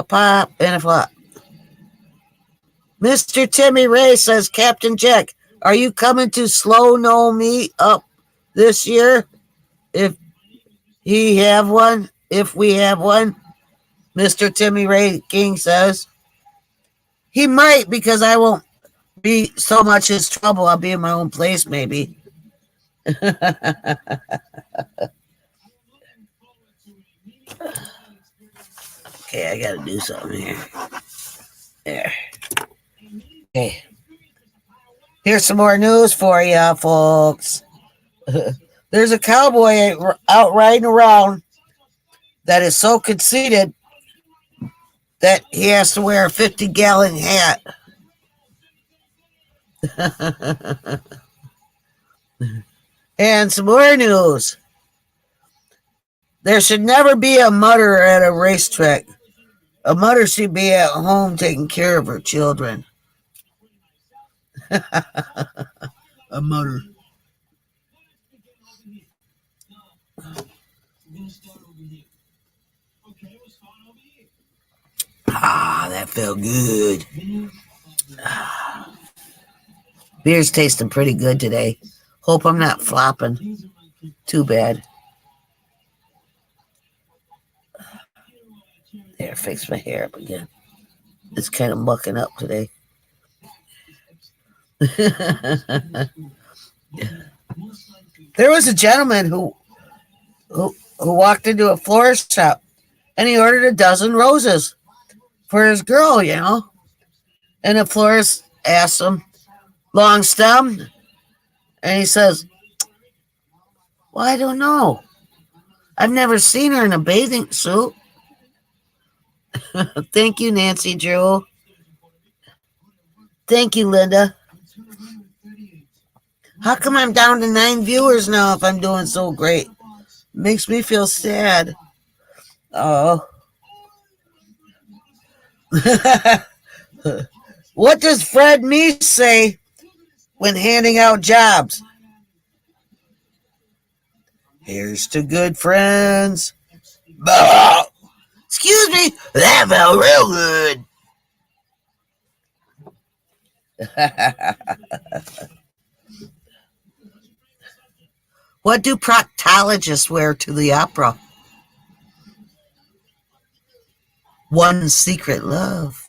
pop, and a flop. Mr. Timmy Ray says, Captain Jack, are you coming to slow no me up this year? If we have one. Mr. Timmy Ray King says. He might, because I won't be so much his trouble. I'll be in my own place, maybe. Okay, I gotta do something here. There. Okay. Here's some more news for you, folks. There's a cowboy out riding around that is so conceited that he has to wear a 50-gallon hat. And some more news. There should never be a mother at a racetrack. A mother should be at home taking care of her children. A mother. Ah, that felt good. Beer's tasting pretty good today. Hope I'm not flopping too bad. There, fix my hair up again. It's kind of mucking up today. There was a gentleman who walked into a florist shop and he ordered a dozen roses for his girl, you know. And the florist asked him, long stem? And he says, well, I don't know. I've never seen her in a bathing suit. Thank you, Nancy Drew. Thank you, Linda. How come I'm down to 9 viewers now if I'm doing so great? Makes me feel sad. Oh. What does Fred Meese say when handing out jobs? Here's to good friends. Bah! Excuse me, that felt real good. What do proctologists wear to the opera? One secret love.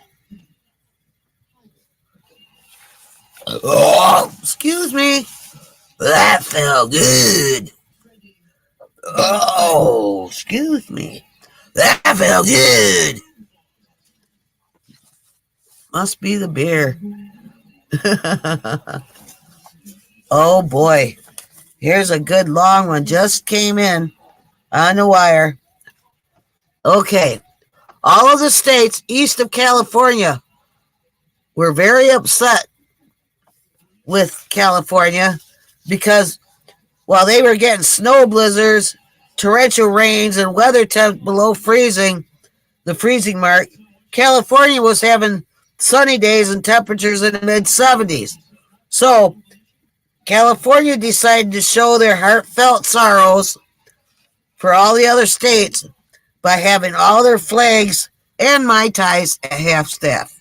Oh, excuse me. That felt good. Oh, excuse me. That felt good. Must be the beer. Oh boy. Here's a good long one. Just came in on the wire. Okay. All of the states east of California were very upset with California because while they were getting snow blizzards, torrential rains, and weather temps below freezing, the freezing mark, California was having sunny days and temperatures in the mid 70s. So California decided to show their heartfelt sorrows for all the other states by having all their flags and Mai Tais at half staff.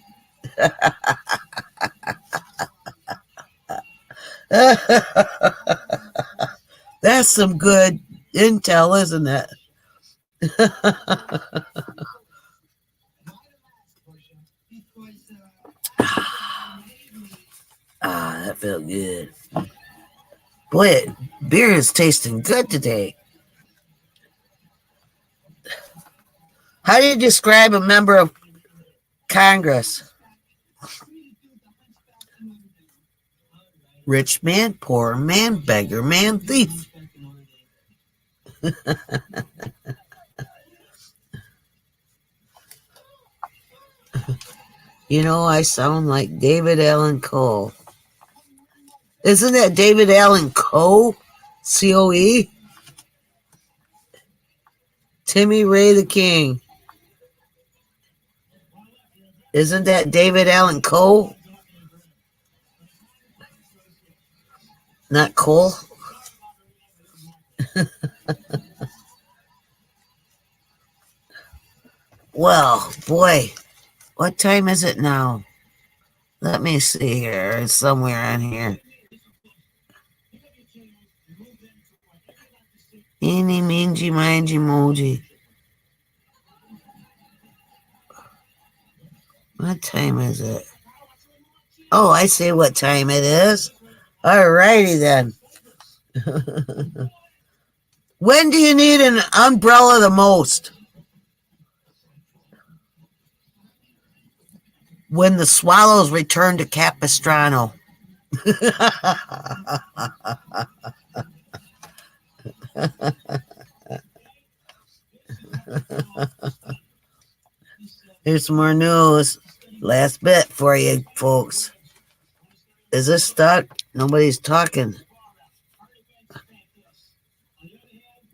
That's some good intel, isn't it? That felt good. Boy, beer is tasting good today. How do you describe a member of Congress? Rich man, poor man, beggar man, thief. You know, I sound like David Allen Coe. Isn't that David Allen Coe? C-O-E? Timmy Ray the King. Isn't that David Allen Coe? Not Cole? Well, boy, what time is it now? Let me see here. It's somewhere on here. Eeny, meeny, miny, moji. What time is it? Oh, I see what time it is. All righty then. When do you need an umbrella the most? When the swallows return to Capistrano. Here's some more news. Last bit for you, folks. Is this stuck? Nobody's talking.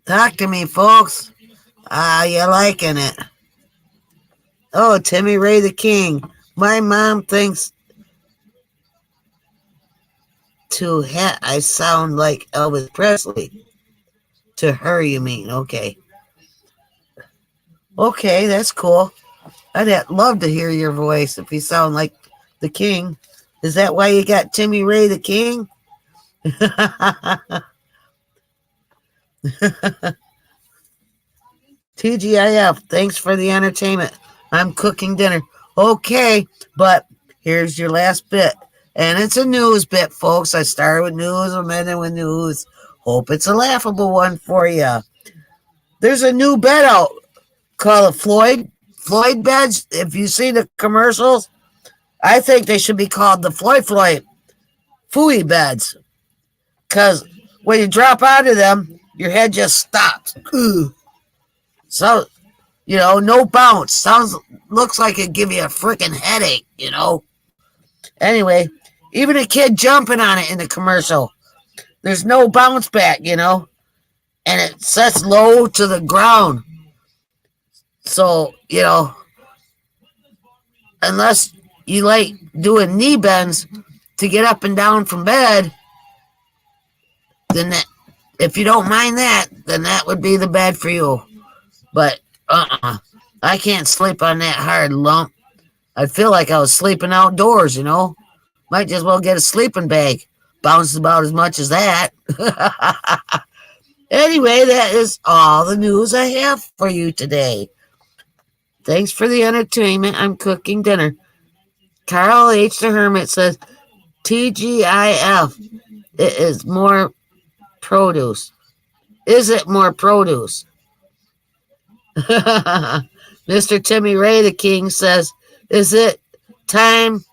Talk to me, folks. You liking it? Oh, Timmy Ray the King. My mom thinks I sound like Elvis Presley. To her, you mean? Okay. Okay, that's cool. I'd love to hear your voice if you sound like the King. Is that why you got Timmy Ray the King? TGIF, thanks for the entertainment. I'm cooking dinner. Okay, but here's your last bit. And it's a news bit, folks. I started with news, I'm ending with news. Hope it's a laughable one for you. There's a new bed out called a Floyd beds. If you see the commercials, I think they should be called the Floyd Fooey beds. Because when you drop out of them, your head just stops. Ooh. So, no bounce. Looks like it'd give you a freaking headache, Anyway, even a kid jumping on it in the commercial, there's no bounce back, and it sets low to the ground. So, unless you like doing knee bends to get up and down from bed, then if you don't mind that, then that would be the bed for you. But I can't sleep on that hard lump. I feel like I was sleeping outdoors, Might just well get a sleeping bag. Bounces about as much as that. Anyway, that is all the news I have for you today. Thanks for the entertainment. I'm cooking dinner. Carl H. the Hermit says, TGIF. It is more produce. Is it more produce? Mr. Timmy Ray the King says, is it time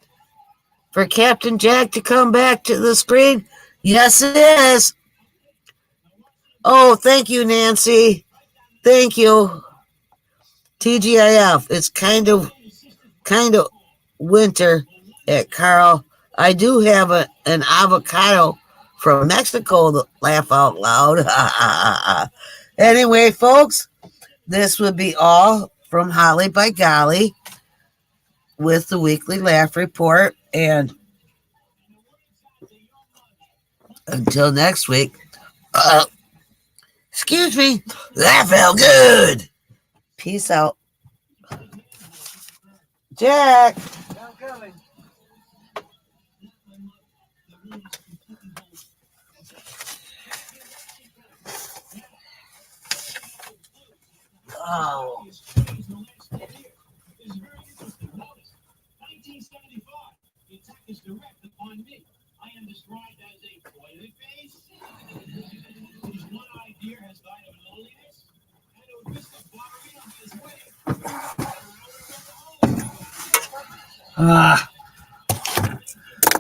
for Captain Jack to come back to the screen? Yes, it is. Oh, thank you, Nancy. Thank you. TGIF. It's kind of winter at Carl. I do have an avocado from Mexico to laugh out loud. Anyway, folks, this would be all from Holly by Golly with the weekly laugh report. And until next week, excuse me, that felt good. Peace out. Jack. I'm coming. Oh. 1975. The attack is direct upon me. I am described as a toilet face. Whose one-eyed deer has died of loneliness. And who missed a ballerina on his way.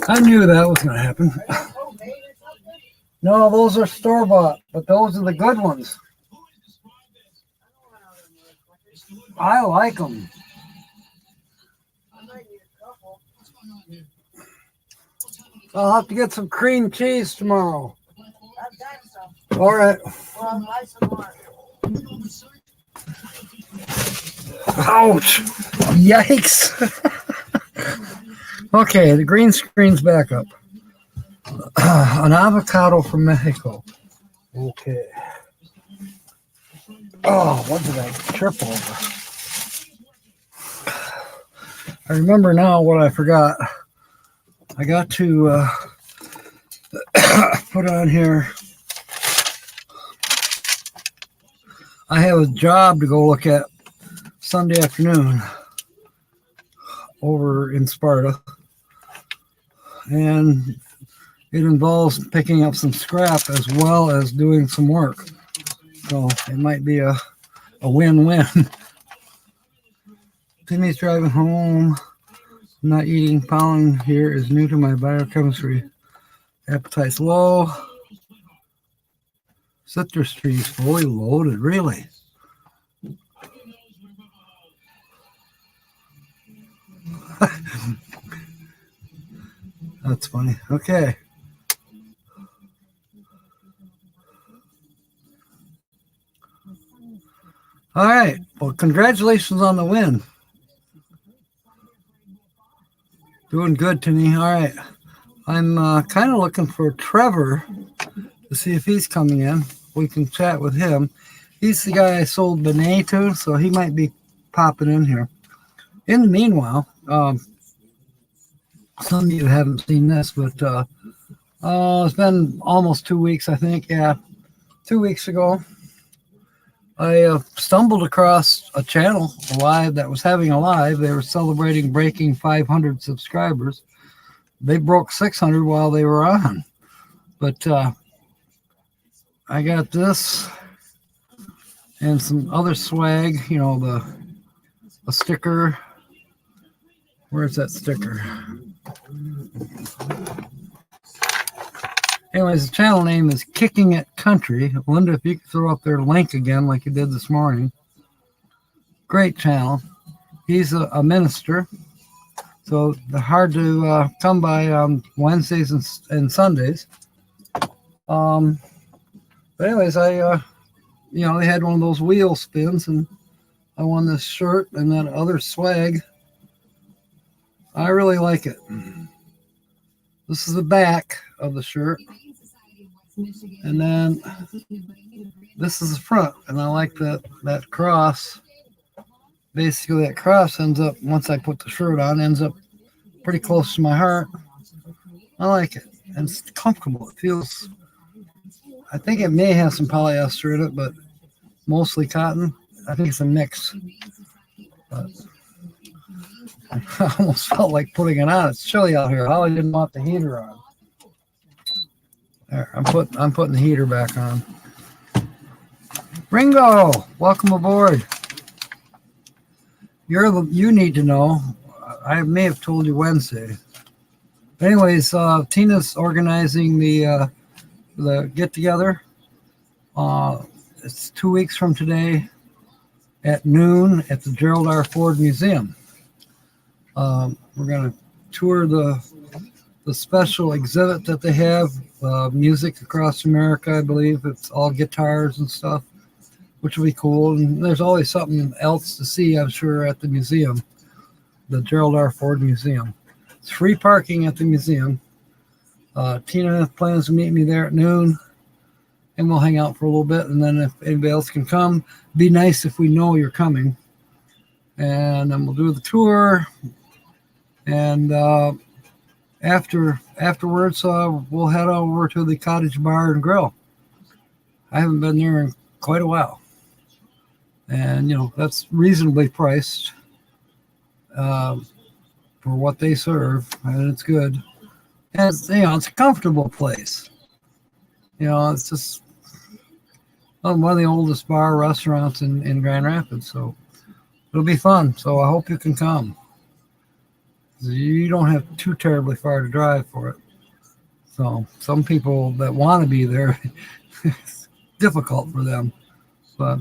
I knew that was going to happen. No, those are store-bought, but those are the good ones. I like them. I'll have to get some cream cheese tomorrow. All right. Ouch. Yikes. Okay, the green screen's back up. An avocado from Mexico. Okay. Oh, what did I trip over? I remember now what I forgot. I got to put on here. I have a job to go look at Sunday afternoon over in Sparta. And it involves picking up some scrap as well as doing some work. So it might be a win-win. Timmy's driving home. Not eating pollen here is new to my biochemistry. Appetite's low. Citrus trees fully loaded, really. That's funny. Okay. All right. Well, congratulations on the win. Doing good to me. All right. I'm kind of looking for Trevor to see if he's coming in. We can chat with him. He's the guy I sold Benet to, so he might be popping in here. In the meanwhile, some of you haven't seen this, but it's been almost 2 weeks, I think. Yeah, 2 weeks ago, I stumbled across a channel live that was having a live. They were celebrating breaking 500 subscribers. They broke 600 while they were on. But I got this and some other swag, you know, a sticker. Where's that sticker? Anyways, the channel name is Kicking It Country. I wonder if you could throw up their link again like you did this morning. Great channel. He's a minister, so they're hard to come by on Wednesdays and Sundays. But anyways, I you know, they had one of those wheel spins, and I won this shirt and that other swag. I really like it. This is the back of the shirt. And then this is the front. And I like that cross. Basically, that cross ends up, once I put the shirt on, ends up pretty close to my heart. I like it. And it's comfortable. It feels, I think it may have some polyester in it, but mostly cotton. I think it's a mix. But I almost felt like putting it on. It's chilly out here. Holly didn't want the heater on. There, I'm putting the heater back on. Ringo, welcome aboard. You need to know. I may have told you Wednesday. Anyways, Tina's organizing the get together. It's 2 weeks from today at noon at the Gerald R. Ford Museum. We're going to tour the special exhibit that they have, music across America. I believe it's all guitars and stuff, which will be cool. And there's always something else to see, I'm sure, at the museum, the Gerald R. Ford Museum. It's free parking at the museum. Tina plans to meet me there at noon, and we'll hang out for a little bit. And then if anybody else can come, be nice if we know you're coming. And then we'll do the tour. And afterwards, we'll head over to the Cottage Bar and Grill. I haven't been there in quite a while. And, that's reasonably priced for what they serve, and it's good. And, it's a comfortable place. It's just one of the oldest bar restaurants in Grand Rapids, so it'll be fun. So I hope you can come. You don't have too terribly far to drive for it. So some people that want to be there, it's difficult for them. But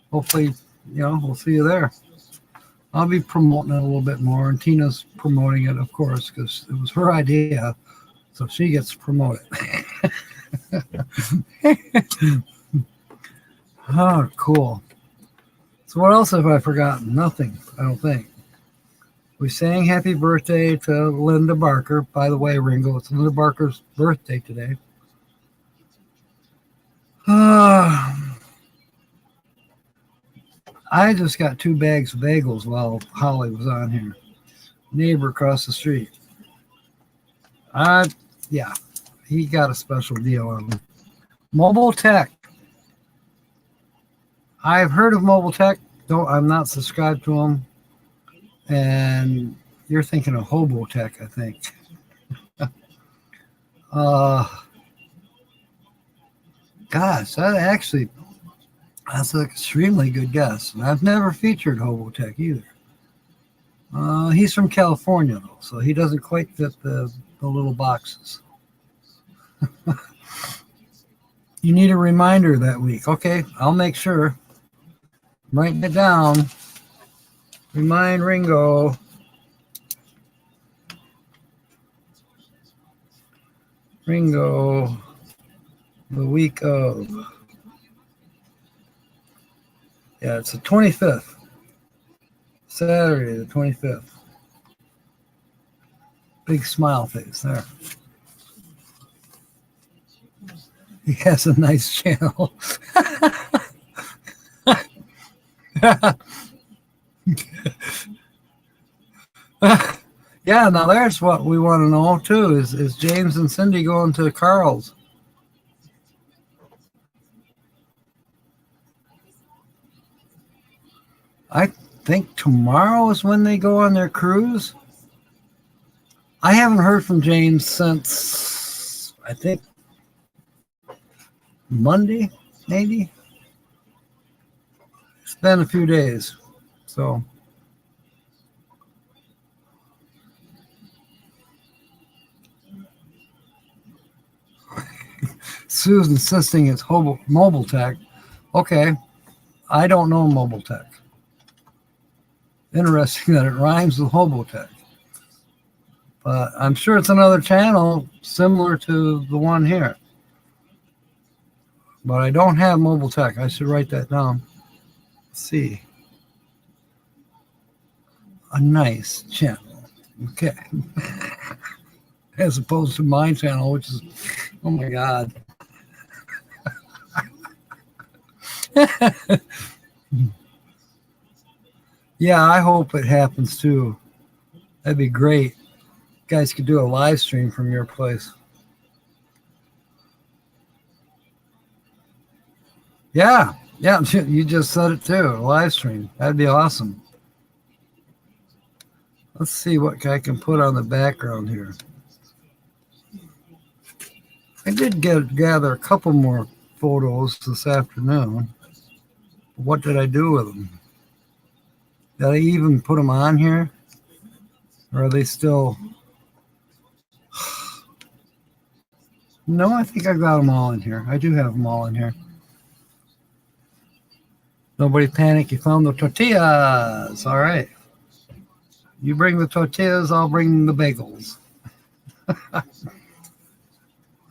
hopefully, we'll see you there. I'll be promoting it a little bit more, and Tina's promoting it, of course, because it was her idea, so she gets to promote it. Oh, cool. So what else have I forgotten? Nothing, I don't think. We sang happy birthday to Linda Barker. By the way, Ringo, it's Linda Barker's birthday today. I just got 2 bags of bagels while Holly was on here. Neighbor across the street. Yeah, he got a special deal on them. Mobile Tech. I've heard of Mobile Tech. I'm not subscribed to them. And you're thinking of Hobo Tech, I think. Gosh, that's an extremely good guess. And I've never featured Hobo Tech either. He's from California, though, so he doesn't quite fit the little boxes. You need a reminder that week. Okay, I'll make sure. I'm writing it down. Remind Ringo. Ringo, the week of. Yeah, it's the 25th. Saturday, the 25th. Big smile face there. He has a nice channel. Yeah, now there's what we want to know too. Is James and Cindy going to Carl's? I think tomorrow is when they go on their cruise. I haven't heard from James since, I think, Monday, maybe. It's been a few days, so. Sue's insisting it's Mobile Tech. Okay, I don't know Mobile Tech. Interesting that it rhymes with Hobotech. But I'm sure it's another channel similar to the one here. But I don't have Mobile Tech. I should write that down. Let's see. A nice channel. Okay. As opposed to my channel, which is, oh my God. Yeah, I hope it happens too. That'd be great. You guys could do a live stream from your place. Yeah, you just said it too. A live stream. That'd be awesome. Let's see what I can put on the background here. I did gather a couple more photos this afternoon. What did I do with them? Did I even put them on here? Or are they still... No, I think I got them all in here. I do have them all in here. Nobody panic. You found the tortillas. All right. You bring the tortillas, I'll bring the bagels.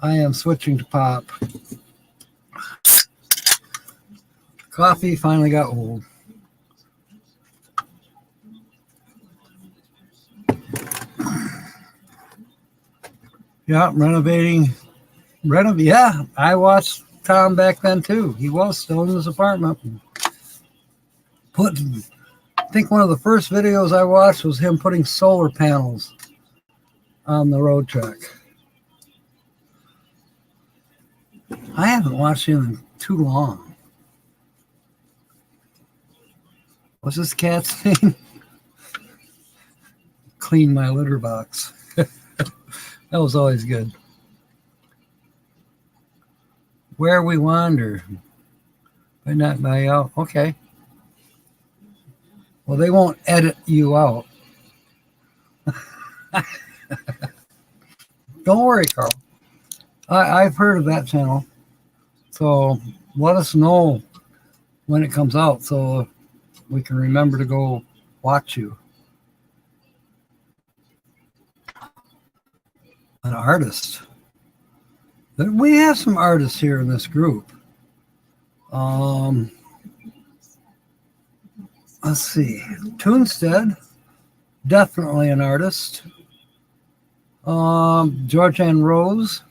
I am switching to pop. Coffee finally got old. Yeah, renovating. Yeah, I watched Tom back then too. He was still in his apartment. I think one of the first videos I watched was him putting solar panels on the road track. I haven't watched him in too long. What's this cat's name? Clean my litter box. That was always good. Where we wander, but not by out. Okay. Well, they won't edit you out. Don't worry, Carl. I've heard of that channel. So let us know when it comes out so we can remember to go watch you. An artist. We have some artists here in this group. Let's see. Toonstead, definitely an artist. Georgianne Rose,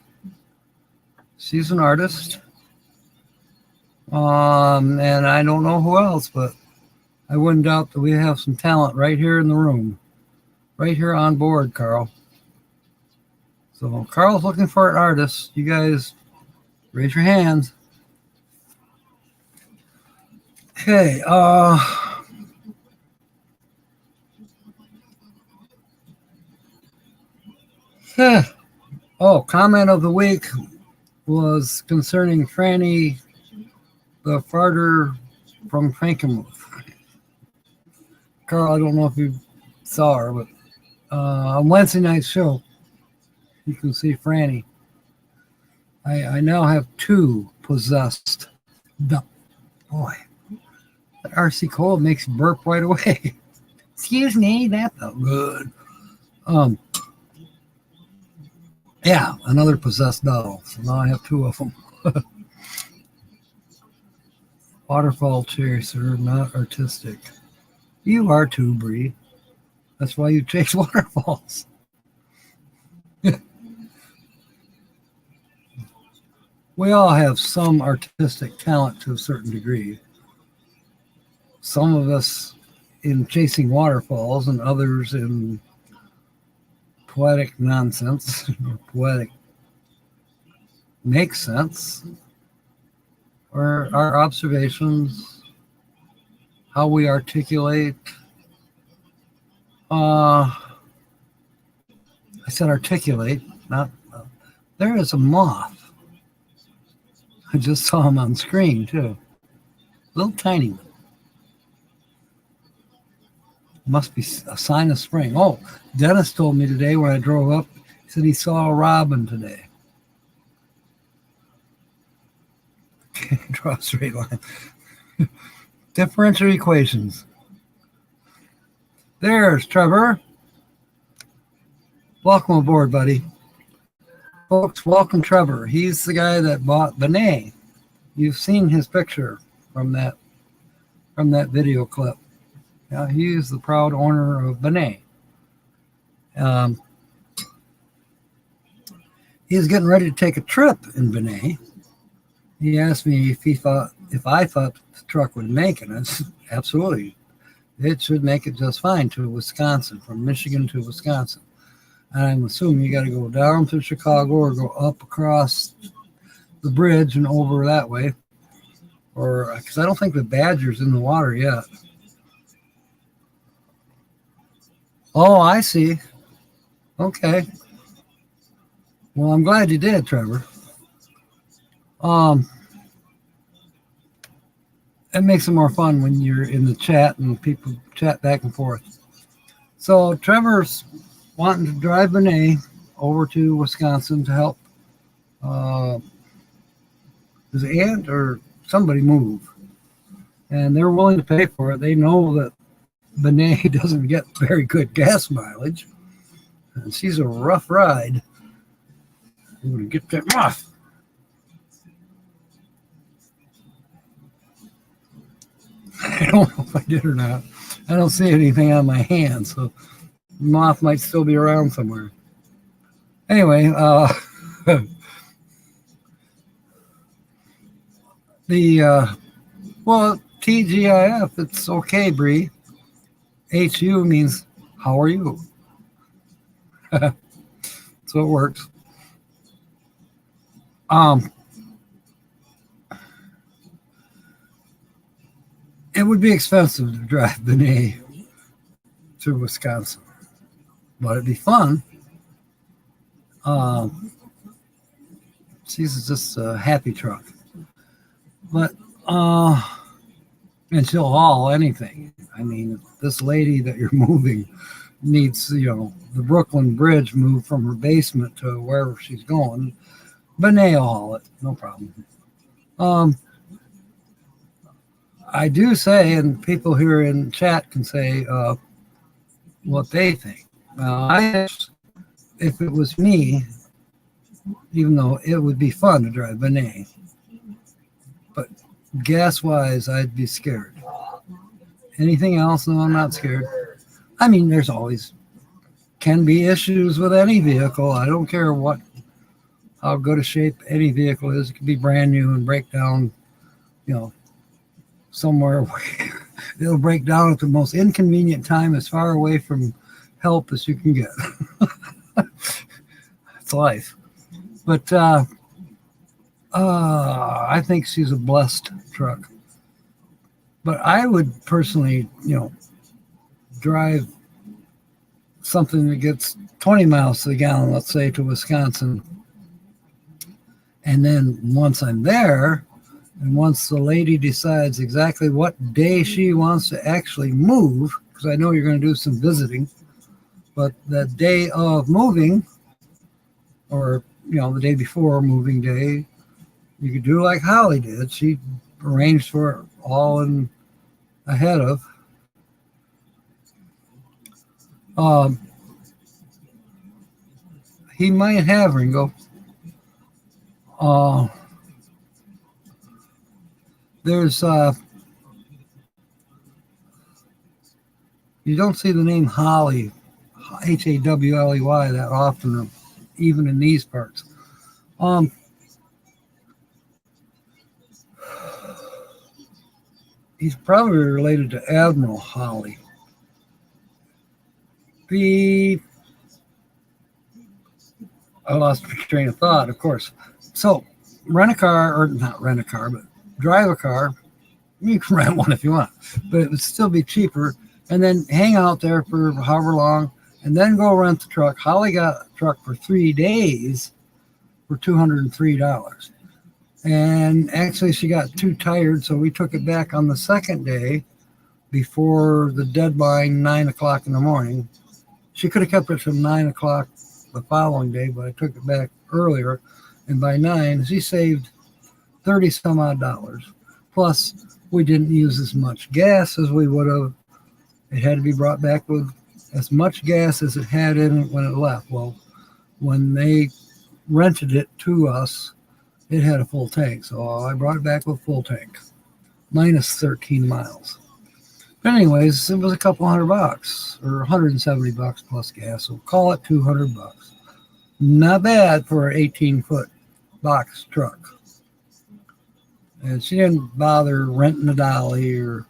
she's an artist. And I don't know who else, but I wouldn't doubt that we have some talent right here in the room. Right here on board, Carl. So Carl's looking for an artist. You guys raise your hands. Okay, oh, comment of the week was concerning Franny, the farter from Frankenmuth. Carl, I don't know if you saw her, but on Wednesday night's show, you can see Franny. I now have 2 possessed. Boy, that RC cola makes you burp right away. Excuse me, that felt good. Yeah, another possessed doll. So now I have 2 of them. Waterfall chaser, not artistic. You are too, Bree. That's why you chase waterfalls. We all have some artistic talent to a certain degree. Some of us in chasing waterfalls and others in poetic nonsense. Poetic makes sense. Or our observations, how we articulate. I said articulate, not. There is a moth. I just saw him on screen too. Little tiny one. Must be a sign of spring. Oh, Dennis told me today when I drove up, he said he saw a robin today. Can't draw a straight line. Differential equations. There's Trevor. Welcome aboard, buddy. Folks, welcome Trevor. He's the guy that bought Benet. You've seen his picture from that video clip. Yeah, he is the proud owner of Benet. He's getting ready to take a trip in Benet. He asked me if I thought the truck would make it. I said, absolutely. It should make it just fine to Wisconsin, from Michigan to Wisconsin. And I'm assuming you got to go down to Chicago or go up across the bridge and over that way. Or because I don't think the Badger's in the water yet. Oh, I see. Okay. Well, I'm glad you did, Trevor. it makes it more fun when you're in the chat and people chat back and forth. So Trevor's wanting to drive Benet over to Wisconsin to help his aunt or somebody move. And they're willing to pay for it. They know that Benet doesn't get very good gas mileage. And she's a rough ride. I'm going to get that rough. I don't know if I did or not. I don't see anything on my hand, so the moth might still be around somewhere. Anyway, well, TGIF, it's okay, Bree. HU means, how are you? So it works. It would be expensive to drive Benet through Wisconsin, but it'd be fun. She's just a happy truck, but and she'll haul anything. I mean, if this lady that you're moving needs, the Brooklyn Bridge moved from her basement to wherever she's going, Benet will haul it, no problem. I do say, and people here in chat can say what they think. If it was me, even though it would be fun to drive Benet, but gas-wise, I'd be scared. Anything else? No, I'm not scared. I mean, there's always can be issues with any vehicle. I don't care how good a shape any vehicle is. It could be brand new and break down, somewhere where it'll break down at the most inconvenient time as far away from help as you can get. It's life. But I think she's a blessed truck. But I would personally, drive something that gets 20 miles to the gallon, let's say, to Wisconsin. And then once I'm there, and once the lady decides exactly what day she wants to actually move, because I know you're going to do some visiting, but the day of moving, or, the day before moving day, you could do like Holly did. She arranged for it all in ahead of. He might have Ringo. There's you don't see the name Holly, Hawley, that often, even in these parts. He's probably related to Admiral Holly. I lost my train of thought, of course. So, rent a car, or not rent a car, but drive a car. You can rent one if you want, but it would still be cheaper. And then hang out there for however long, and then go rent the truck. Holly got a truck for 3 days for $203. And actually, she got too tired, so we took it back on the second day before the deadline, 9 o'clock in the morning. She could have kept it till 9 o'clock the following day, but I took it back earlier. And by 9, she saved $30 some odd. Plus, we didn't use as much gas as we would have. It had to be brought back with as much gas as it had in it when it left. Well, when they rented it to us, it had a full tank. So I brought it back with full tank, minus 13 miles. But anyways, it was a couple $100 or $170 plus gas. So call it $200. Not bad for an 18-foot box truck. And she didn't bother renting a dolly, or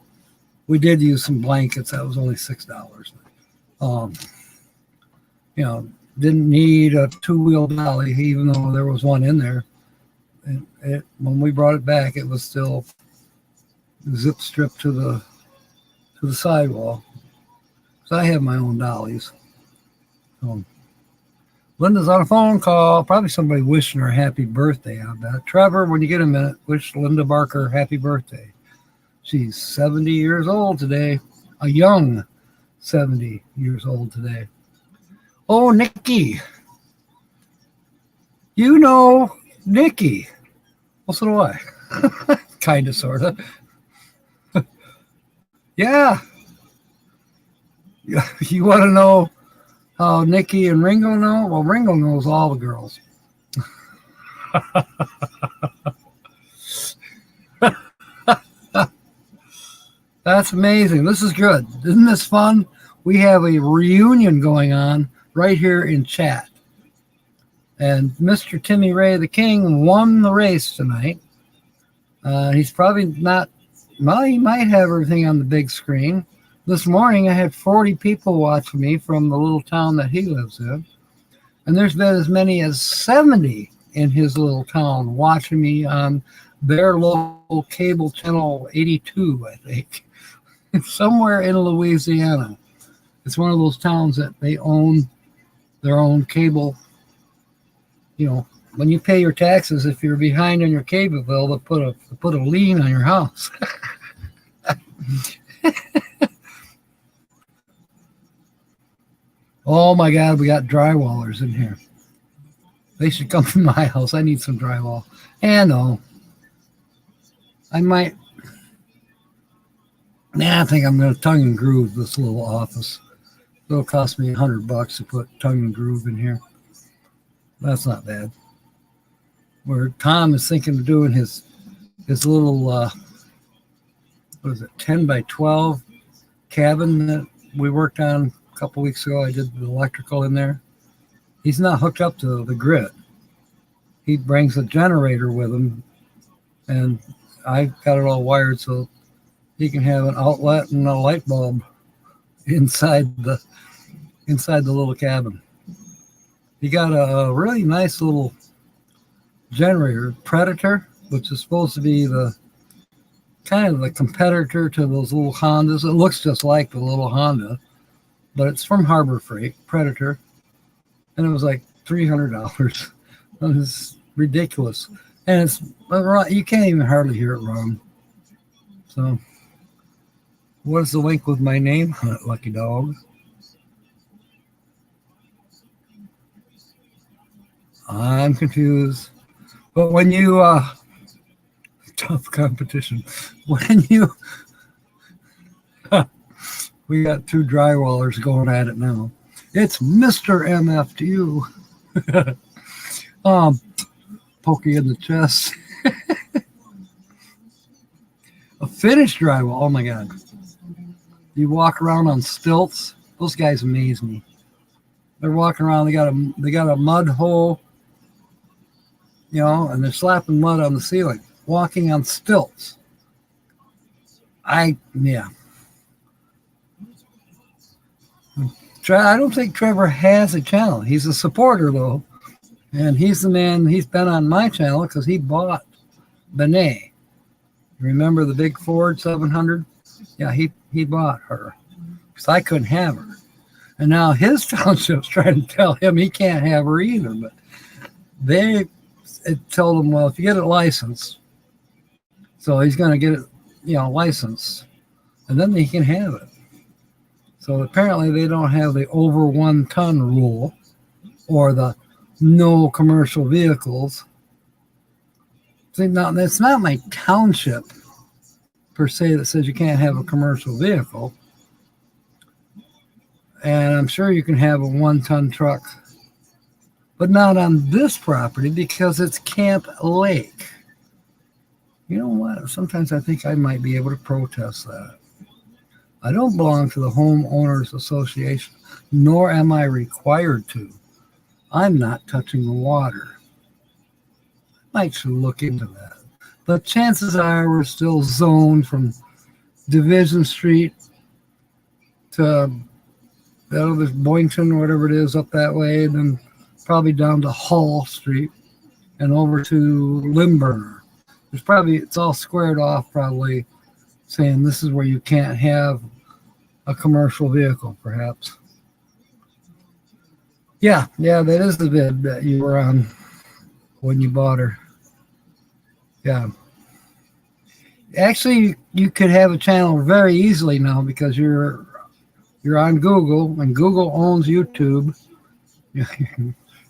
we did use some blankets. That was only $6. Didn't need a two-wheel dolly, even though there was one in there. When we brought it back, it was still zip stripped to the sidewall. So I have my own dollies. Linda's on a phone call. Probably somebody wishing her happy birthday, I bet. Trevor, when you get a minute, wish Linda Barker happy birthday. She's 70 years old today. A young 70 years old today. Oh, Nikki. You know Nikki. Well, so do I. Kind of, sort of. Yeah. You want to know how Nikki and Ringo know? Well, Ringo knows all the girls. That's amazing. This is good. Isn't this fun? We have a reunion going on right here in chat. And Mr. Timmy Ray the King won the race tonight. He's probably not, well, he might have everything on the big screen. This morning I had 40 people watching me from the little town that he lives in. And there's been as many as 70 in his little town watching me on their local cable channel 82, I think. It's somewhere in Louisiana. It's one of those towns that they own their own cable. You know, when you pay your taxes, if you're behind on your cable bill, they'll put a lien on your house. Oh my God, we got drywallers in here. They should come to my house. I need some drywall. And no, I might. Nah, I think I'm going to tongue and groove this little office. It'll cost me $100 to put tongue and groove in here. That's not bad. Where Tom is thinking of doing his little, what is it, 10 by 12 cabin that we worked on a couple weeks ago. I did the electrical in there. He's not hooked up to the grid. He brings a generator with him, and I got it all wired so he can have an outlet and a light bulb inside the little cabin. He got a really nice little generator, Predator, which is supposed to be the kind of the competitor to those little Hondas. It looks just like the little Honda, but it's from Harbor Freight, Predator, and it was like $300. It was ridiculous, and it's you can't even hardly hear it run. So, what is the link with my name? Lucky dog. I'm confused. But when you tough competition. When you we got two drywallers going at it now. It's Mr. MF to you. Poke you in the chest. A finished drywall. Oh my God. You walk around on stilts. Those guys amaze me. They're walking around. They got a mud hole, you know, and they're slapping mud on the ceiling, walking on stilts. Yeah. I don't think Trevor has a channel. He's a supporter though, and he's the man. He's been on my channel because he bought Benet. Remember the big Ford 700? Yeah, he bought her because I couldn't have her. And now his township's trying to tell him he can't have her either. But they told him, well, if you get it licensed, so he's going to get it, you know, licensed, and then he can have it. So apparently they don't have the over 1 ton rule or the no commercial vehicles. See, now, it's not my township per se that says you can't have a commercial vehicle. And I'm sure you can have a 1 ton truck, but not on this property because it's Camp Lake. You know what? Sometimes I think I might be able to protest that. I don't belong to the Homeowners Association, nor am I required to. I'm not touching the water. I should look into that. But chances are we're still zoned from Division Street to that other Boynton or whatever it is up that way, and then probably down to Hall Street and over to Limburner. It's all squared off, probably saying this is where you can't have a commercial vehicle, perhaps. Yeah, that is the bid that you were on when you bought her. Yeah. Actually, you could have a channel very easily now because you're on Google, and Google owns YouTube.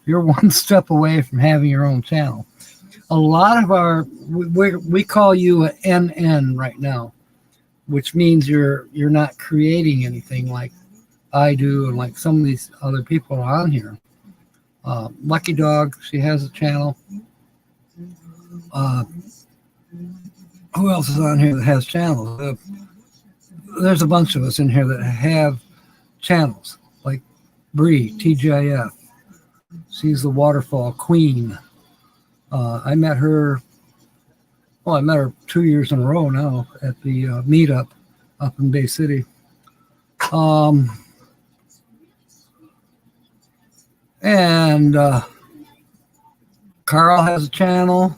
You're one step away from having your own channel. A lot of we call you an NN right now, which means you're not creating anything like I do and like some of these other people on here. Lucky Dog, she has a channel. Who else is on here that has channels? There's a bunch of us in here that have channels, like Bree, TGIF. She's the waterfall queen. I met her 2 years in a row now at the meetup up in Bay City. And Carl has a channel.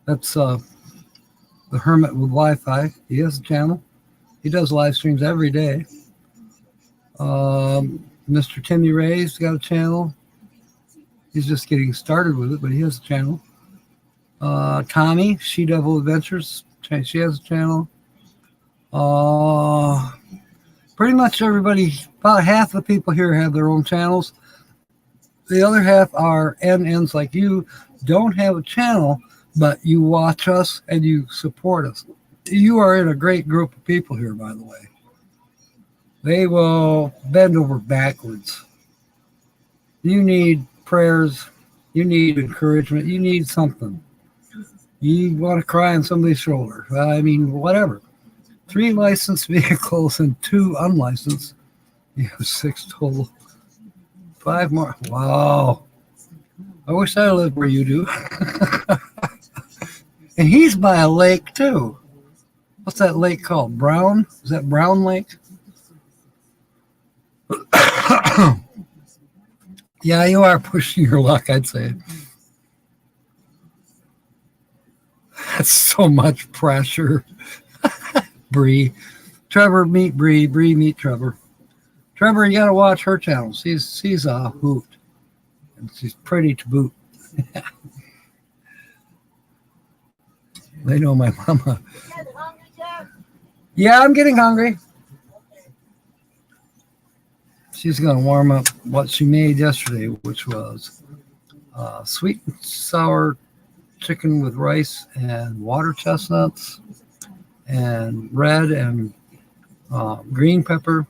That's the Hermit with Wi-Fi. He has a channel. He does live streams every day. Mr. Timmy Ray's got a channel. He's just getting started with it, but he has a channel. Tommy, She Devil Adventures, she has a channel. Pretty much everybody, about half the people here have their own channels. The other half are NNs like you, don't have a channel, but you watch us and you support us. You are in a great group of people here, by the way. They will bend over backwards. You need prayers. You need encouragement. You need something. You want to cry on somebody's shoulder. I mean, whatever. 3 licensed vehicles and 2 unlicensed. You have 6 total. 5 more. Wow. I wish I lived where you do. And he's by a lake, too. What's that lake called? Brown? Is that Brown Lake? Yeah, you are pushing your luck, I'd say. That's so much pressure. Bree. Trevor, meet Bree. Bree, meet Trevor. Trevor, you got to watch her channel. She's a hoot. And she's pretty to boot. They know my mama. Yeah, I'm getting hungry. She's going to warm up what she made yesterday, which was sweet and sour chicken with rice and water chestnuts and red and green pepper.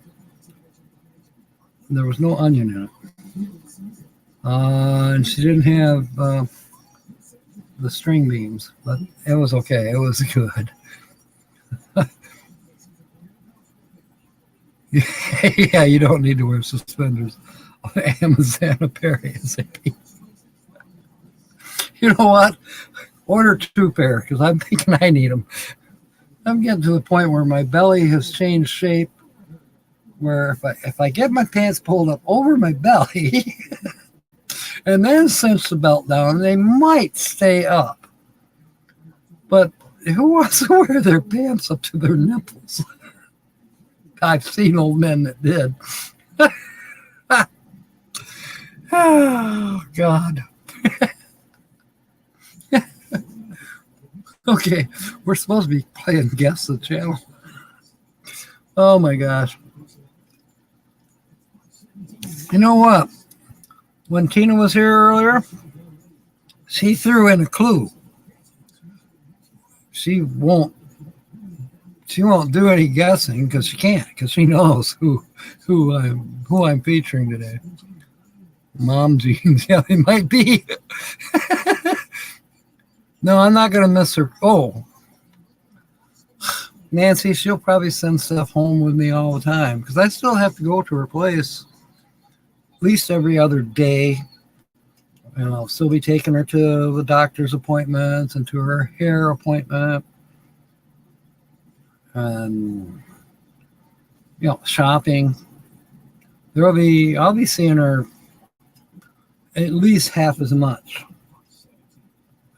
There was no onion in it. And she didn't have the string beans, but it was okay. It was good. Yeah, you don't need to wear suspenders. Amazon a pair ASAP. You know what? Order 2 pair because I'm thinking I need them. I'm getting to the point where my belly has changed shape. Where if I get my pants pulled up over my belly and then cinch the belt down, they might stay up. But who wants to wear their pants up to their nipples? I've seen old men that did. Oh, God. Okay, we're supposed to be playing Guess the Channel. Oh, my gosh. You know what? When Tina was here earlier, she threw in a clue. She won't do any guessing because she can't, because she knows who I'm featuring today. Mom jeans, yeah, they might be. No, I'm not gonna miss her. Oh, Nancy, she'll probably send stuff home with me all the time because I still have to go to her place at least every other day. And I'll still be taking her to the doctor's appointments and to her hair appointment. And shopping. I'll be seeing her at least half as much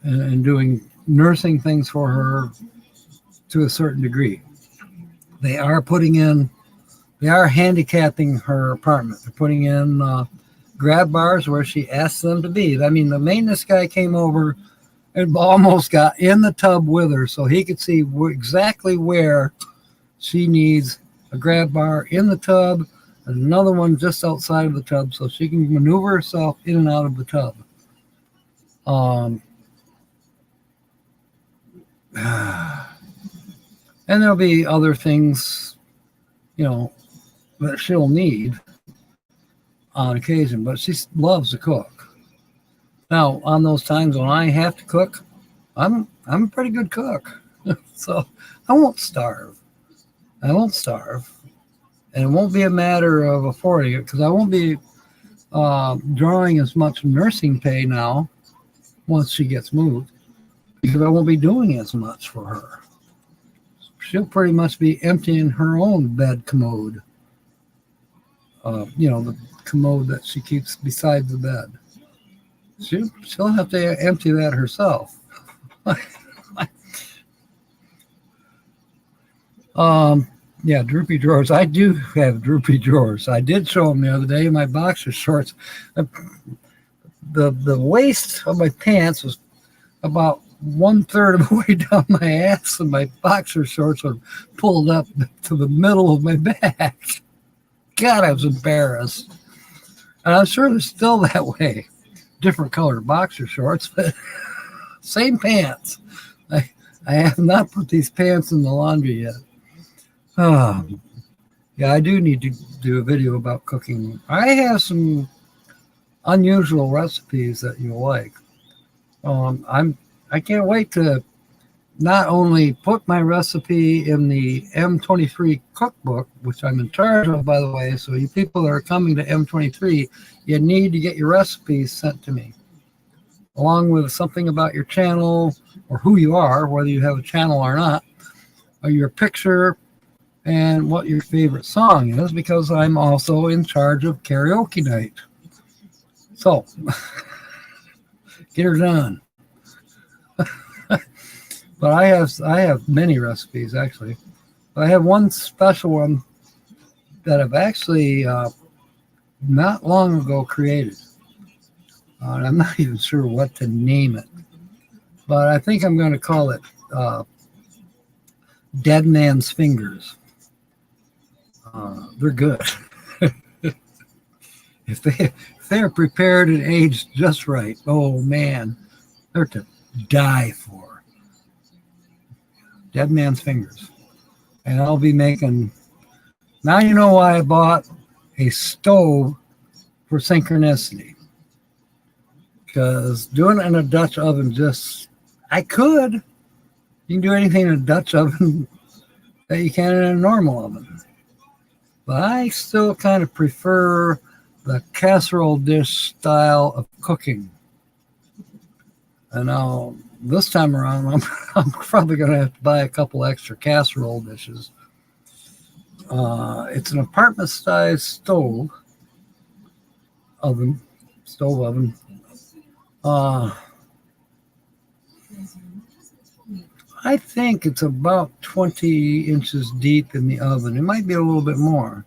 and doing nursing things for her to a certain degree. They are handicapping her apartment. They're putting in grab bars where she asked them to be. I mean, the maintenance guy came over and almost got in the tub with her so he could see exactly where she needs a grab bar in the tub and another one just outside of the tub so she can maneuver herself in and out of the tub. And there'll be other things, that she'll need on occasion, but she loves to cook. Now, on those times when I have to cook, I'm a pretty good cook. So I won't starve. And it won't be a matter of affording it because I won't be drawing as much nursing pay now once she gets moved because I won't be doing as much for her. She'll pretty much be emptying her own bed commode. The commode that she keeps beside the bed. She'll have to empty that herself. Yeah, droopy drawers. I do have droopy drawers. I did show them the other day in my boxer shorts. The waist of my pants was about 1/3 of the way down my ass, and my boxer shorts were pulled up to the middle of my back. God, I was embarrassed. And I'm sure they're still that way. Different colored boxer shorts, but same pants. I have not put these pants in the laundry yet. Yeah, I do need to do a video about cooking. I have some unusual recipes that you'll like. I can't wait to not only put my recipe in the M23 cookbook, which I'm in charge of, by the way. So you people that are coming to M23, you need to get your recipes sent to me, along with something about your channel or who you are, whether you have a channel or not, or your picture, and what your favorite song is, because I'm also in charge of karaoke night. So, get her done. But I have many recipes, actually. But I have one special one that I've actually not long ago created. And I'm not even sure what to name it. But I think I'm going to call it Dead Man's Fingers. They're good. If they're prepared and aged just right, oh man, they're to die for. Dead Man's Fingers. And I'll be making, now you know why I bought a stove for synchronicity. Because doing it in a Dutch oven I could. You can do anything in a Dutch oven that you can in a normal oven. But I still kind of prefer the casserole dish style of cooking. And now, this time around, I'm probably going to have to buy a couple extra casserole dishes. It's an apartment-sized stove oven. I think it's about 20 inches deep in the oven. It might be a little bit more.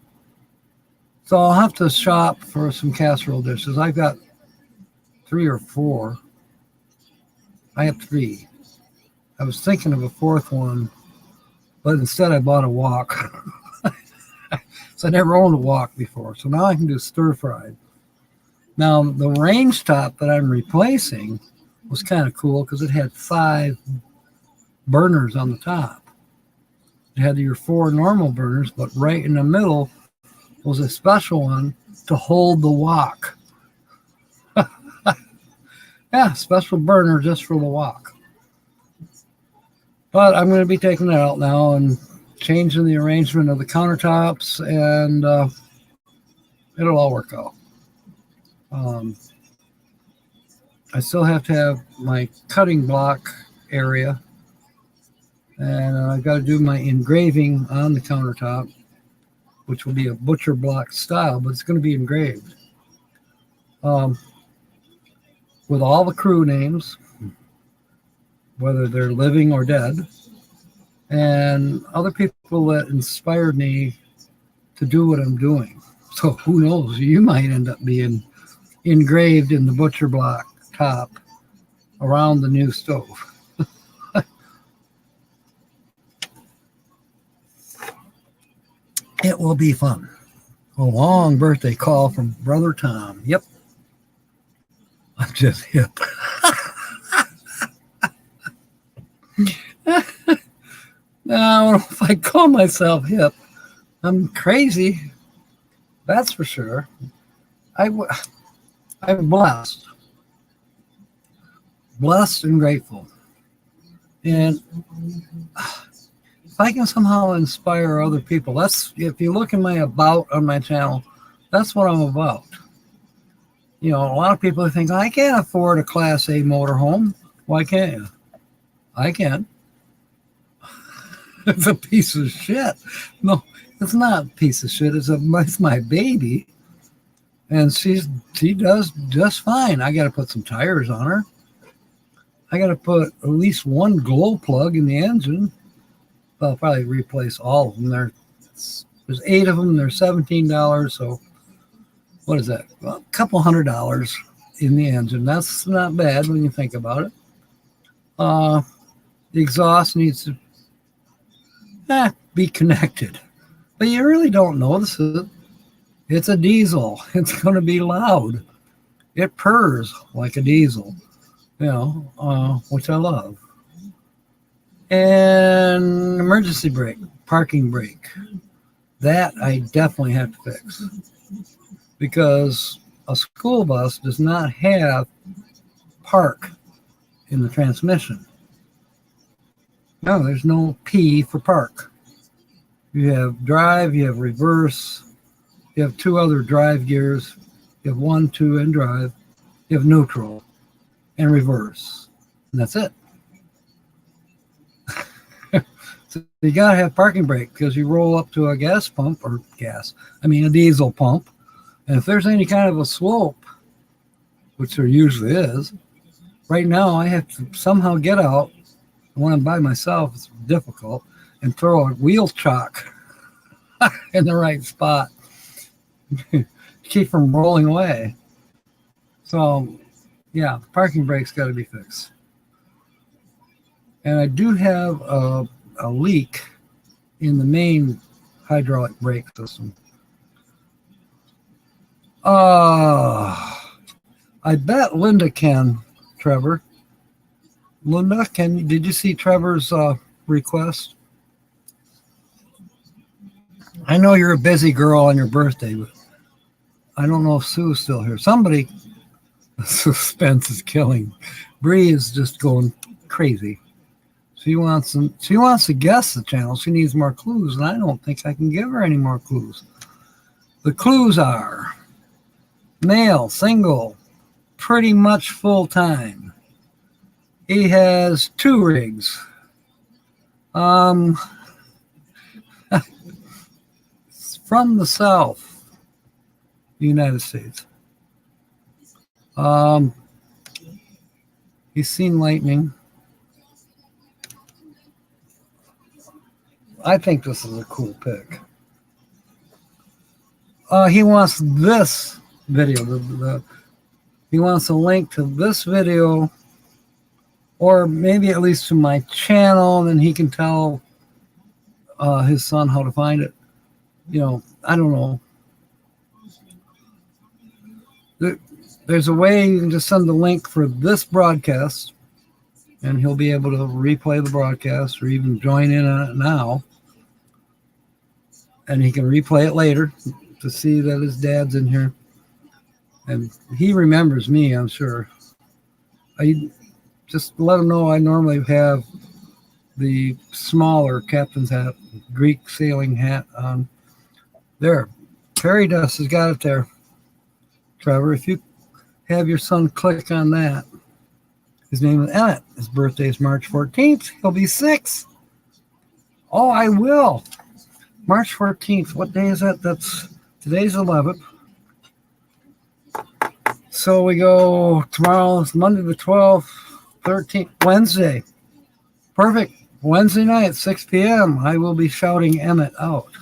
So I'll have to shop for some casserole dishes. I've got 3 or 4. I have 3. I was thinking of a 4th one, but instead I bought a wok. So I never owned a wok before. So now I can do stir-fried. Now, the range top that I'm replacing was kind of cool because it had 5 burners on the top. It had your 4 normal burners, but right in the middle was a special one to hold the wok. Yeah, special burner just for the wok. But I'm going to be taking that out now and changing the arrangement of the countertops, and it'll all work out. I still have to have my cutting block area, and I've got to do my engraving on the countertop, which will be a butcher block style, but it's going to be engraved. With all the crew names, whether they're living or dead, and other people that inspired me to do what I'm doing. So who knows, you might end up being engraved in the butcher block top around the new stove. It will be fun. A long birthday call from Brother Tom. Yep. I'm just hip. Now, I don't know if I call myself hip. I'm crazy. That's for sure. I'm blessed. Blessed and grateful. And if I can somehow inspire other people, that's, if you look at my about on my channel, that's what I'm about. You know, a lot of people think, I can't afford a Class A motorhome. Why can't you? I can. It's a piece of shit. No, it's not a piece of shit. It's my baby. And she does just fine. I got to put some tires on her. I got to put at least one glow plug in the engine. I'll probably replace all of them. There's 8 of them. They're $17. So what is that? Well, a couple $100 in the engine. That's not bad when you think about it. The exhaust needs to be connected, but you really don't notice it. It's a diesel. It's going to be loud. It purrs like a diesel, which I love. And emergency brake, parking brake. That I definitely have to fix, because a school bus does not have park in the transmission. No, there's no P for park. You have drive, you have reverse, you have 2 other drive gears, you have 1, 2, and drive, you have neutral and reverse, and that's it. So you gotta have parking brake, because you roll up to a a diesel pump, and if there's any kind of a slope, which there usually is, right now I have to somehow get out. When I'm by myself, it's difficult, and throw a wheel chock in the right spot to keep from rolling away. So, yeah, the parking brake's got to be fixed. And I do have a leak in the main hydraulic brake system. I bet Linda can, Trevor. Linda, did you see Trevor's request? I know you're a busy girl on your birthday, but I don't know if Sue's still here. Somebody, suspense is killing. Bree is just going crazy. She wants to guess the channel. She needs more clues, and I don't think I can give her any more clues. The clues are male, single, pretty much full-time. He has 2 rigs. From the South, United States. He's seen lightning. I think this is a cool pick. He wants this video. He wants a link to this video, or maybe at least to my channel, and then he can tell his son how to find it. I don't know. There's a way you can just send the link for this broadcast, and he'll be able to replay the broadcast or even join in on it now. And he can replay it later to see that his dad's in here. And he remembers me, I'm sure. I just let him know I normally have the smaller captain's hat, Greek sailing hat on. There. Fairy Dust has got it there. Trevor, if you have your son click on that. His name is Emmett. His birthday is March 14th. He'll be 6. Oh, I will. March 14th. What day is that? Today's 11th. So we go tomorrow, it's Monday the 12th, 13th, Wednesday. Perfect. Wednesday night, 6 p.m. I will be shouting Emmett out.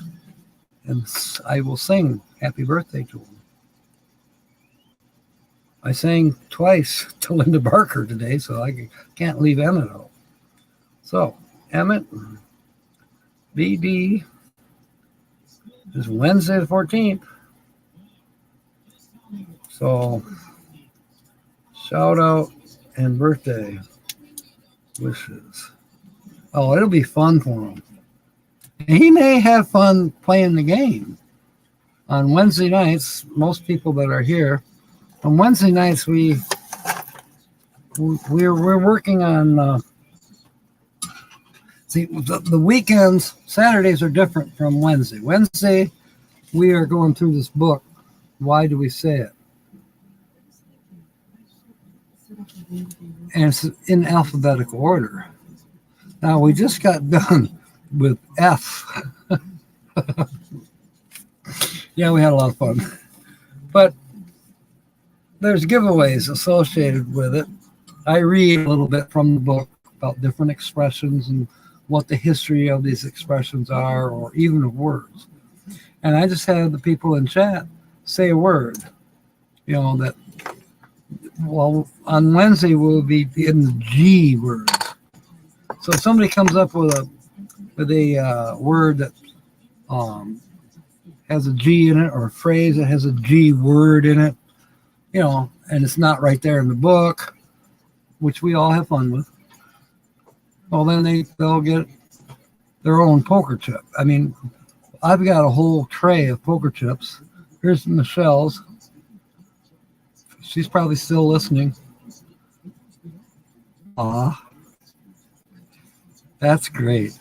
And I will sing happy birthday to him. I sang twice to Linda Barker today, so I can't leave Emmett out. So, Emmett, BD is Wednesday the 14th. So, shout out and birthday wishes. Oh, it'll be fun for him. And he may have fun playing the game. On Wednesday nights, most people that are here, on Wednesday nights we're working on. See, the weekends, Saturdays are different from Wednesday. Wednesday, we are going through this book. Why do we say it? And it's in alphabetical order. Now, we just got done with F. Yeah, we had a lot of fun. But there's giveaways associated with it. I read a little bit from the book about different expressions and what the history of these expressions are, or even of words. And I just had the people in chat say a word, that, well, on Wednesday we'll be in the G words. So if somebody comes up with a word that has a G in it, or a phrase that has a G word in it, and it's not right there in the book, which we all have fun with, well, then they'll get their own poker chip. I mean, I've got a whole tray of poker chips. Here's Michelle's. She's probably still listening. That's great.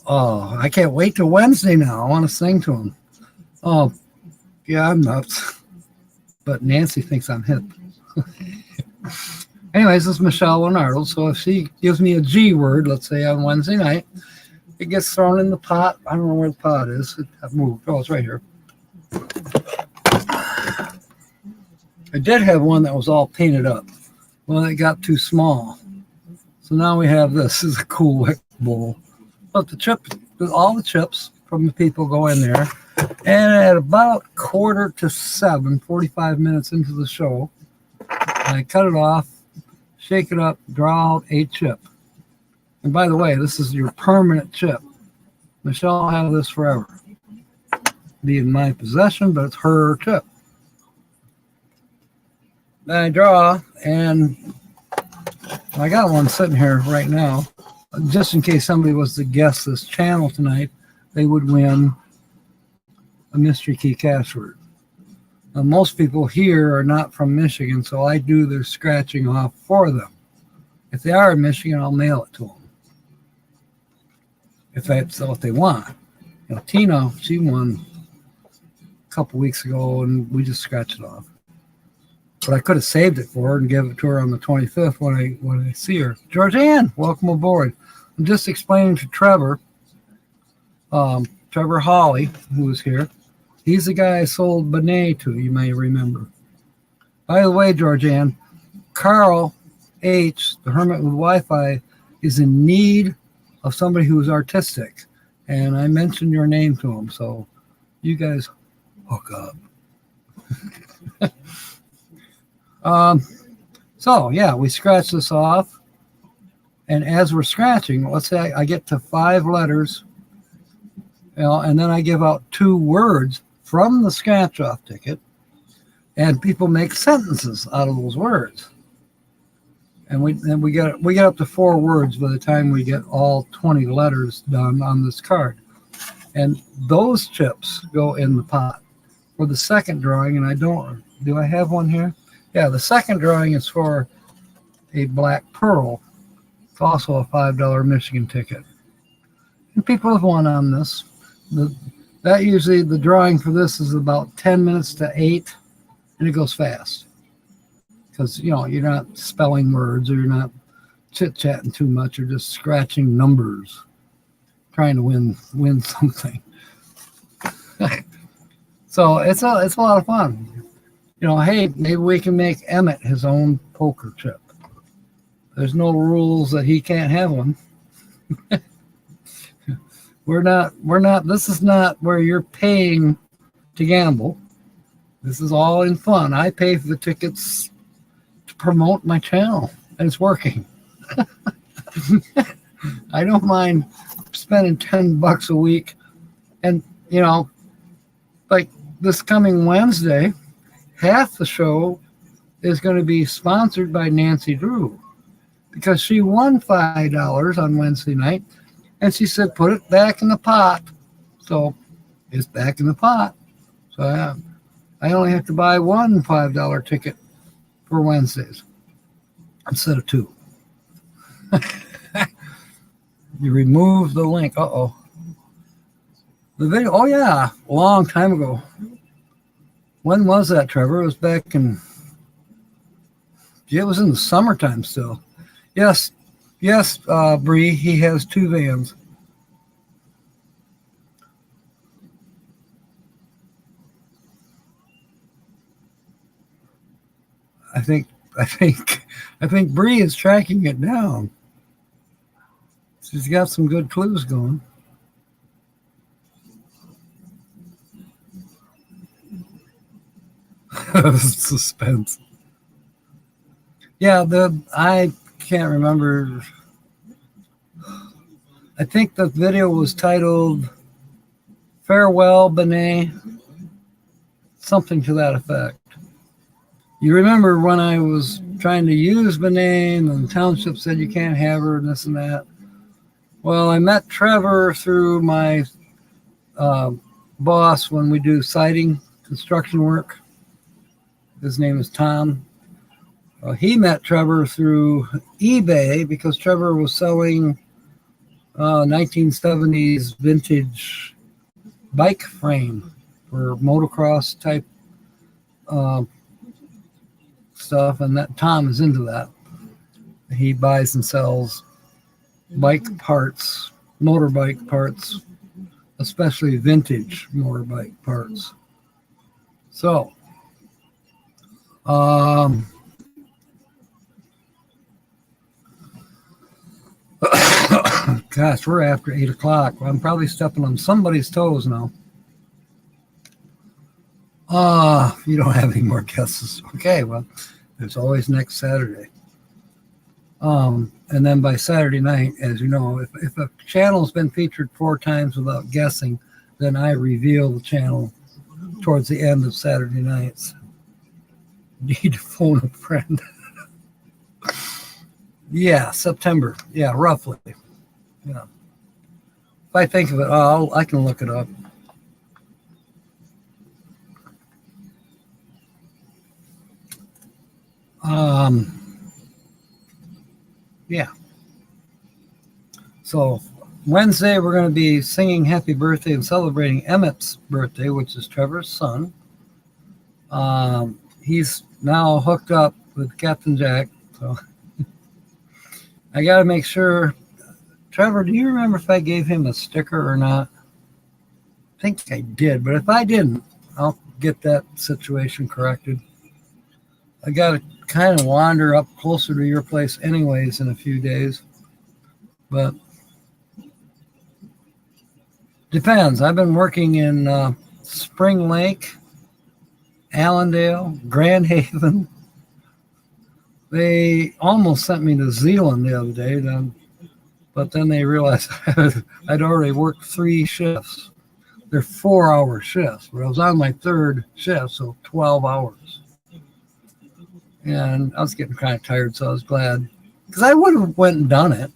Oh, I can't wait till Wednesday now. I want to sing to him. Oh, yeah, I'm nuts. But Nancy thinks I'm hip. Anyways, this is Michelle Leonardo. So if she gives me a G word, let's say on Wednesday night, it gets thrown in the pot. I don't know where the pot is. I've moved. Oh, it's right here. I did have one that was all painted up. Well, it got too small. So now we have this. This is a cool bowl. But all the chips from the people go in there. And at about 6:45, 45 minutes into the show, I cut it off, shake it up, draw out a chip. And by the way, this is your permanent chip. Michelle will have this forever. Be in my possession, but it's her chip. Then I draw, and I got one sitting here right now. Just in case somebody was to guess this channel tonight, they would win a mystery key cash word. Now, most people here are not from Michigan, so I do their scratching off for them. If they are in Michigan, I'll mail it to them, if that's what they want. Tina, she won a couple weeks ago, and we just scratched it off. But I could have saved it for her and give it to her on the 25th when I see her. Georgianne, welcome aboard. I'm just explaining to Trevor Hawley, who is here. He's the guy I sold Benet to, you may remember. By the way, Georgianne, Carl H., the Hermit with Wi-Fi, is in need of somebody who's artistic. And I mentioned your name to him, so you guys hook up. So, yeah, we scratch this off. And as we're scratching, let's say I get to 5 letters, and then I give out 2 words from the scratch-off ticket, and people make sentences out of those words. And we get up to 4 words by the time we get all 20 letters done on this card. And those chips go in the pot for the second drawing, and do I have one here? Yeah, the second drawing is for a black pearl. It's also a $5 Michigan ticket. And people have won on this. That usually, the drawing for this is about 10 minutes to 8, and it goes fast. Because, you're not spelling words, or you're not chit-chatting too much, you're just scratching numbers, trying to win something. So it's a lot of fun. Hey, maybe we can make Emmett his own poker chip. There's no rules that he can't have one. We're not, this is not where you're paying to gamble. This is all in fun. I pay for the tickets promote my channel, and it's working. I don't mind spending $10 a week. And, you know, like this coming Wednesday, half the show is going to be sponsored by Nancy Drew because she won $5 on Wednesday night. And she said, put it back in the pot. So it's back in the pot. So I only have to buy one $5 ticket for Wednesdays instead of two. You remove the link. Uh-oh. The video, oh yeah, a long time ago. When was that, Trevor? It was back in, it was in the summertime still. Yes, Bree, he has 2 vans. I think Bree is tracking it down. She's got some good clues going. Suspense. Yeah, I can't remember. I think the video was titled Farewell, Benet. Something to that effect. You remember when I was trying to use Benet and the township said you can't have her and this and that. Well, I met Trevor through my boss when we do siding construction work. His name is Tom. He met Trevor through eBay because Trevor was selling 1970s vintage bike frame for motocross type stuff, and that Tom is into that. He buys and sells bike parts, motorbike parts, especially vintage motorbike parts. So, gosh, we're after 8 o'clock. I'm probably stepping on somebody's toes now. You don't have any more guesses. Okay, well, there's always next Saturday. And then by Saturday night, as you know, if a channel's been featured 4 times without guessing, then I reveal the channel towards the end of Saturday nights. Need to phone a friend. Yeah, September. Yeah, roughly. Yeah. If I think of it, I can look it up. Yeah. So Wednesday, we're going to be singing happy birthday and celebrating Emmett's birthday, which is Trevor's son. He's now hooked up with Captain Jack. So I got to make sure. Trevor, do you remember if I gave him a sticker or not? I think I did, but if I didn't, I'll get that situation corrected. I got to kind of wander up closer to your place anyways in a few days, but depends. I've been working in Spring Lake, Allendale, Grand Haven. They almost sent me to Zealand the other day, but then they realized I'd already worked 3 shifts. They're 4-hour shifts, but I was on my 3rd shift, so 12 hours. And I was getting kind of tired, so I was glad. Because I would have went and done it.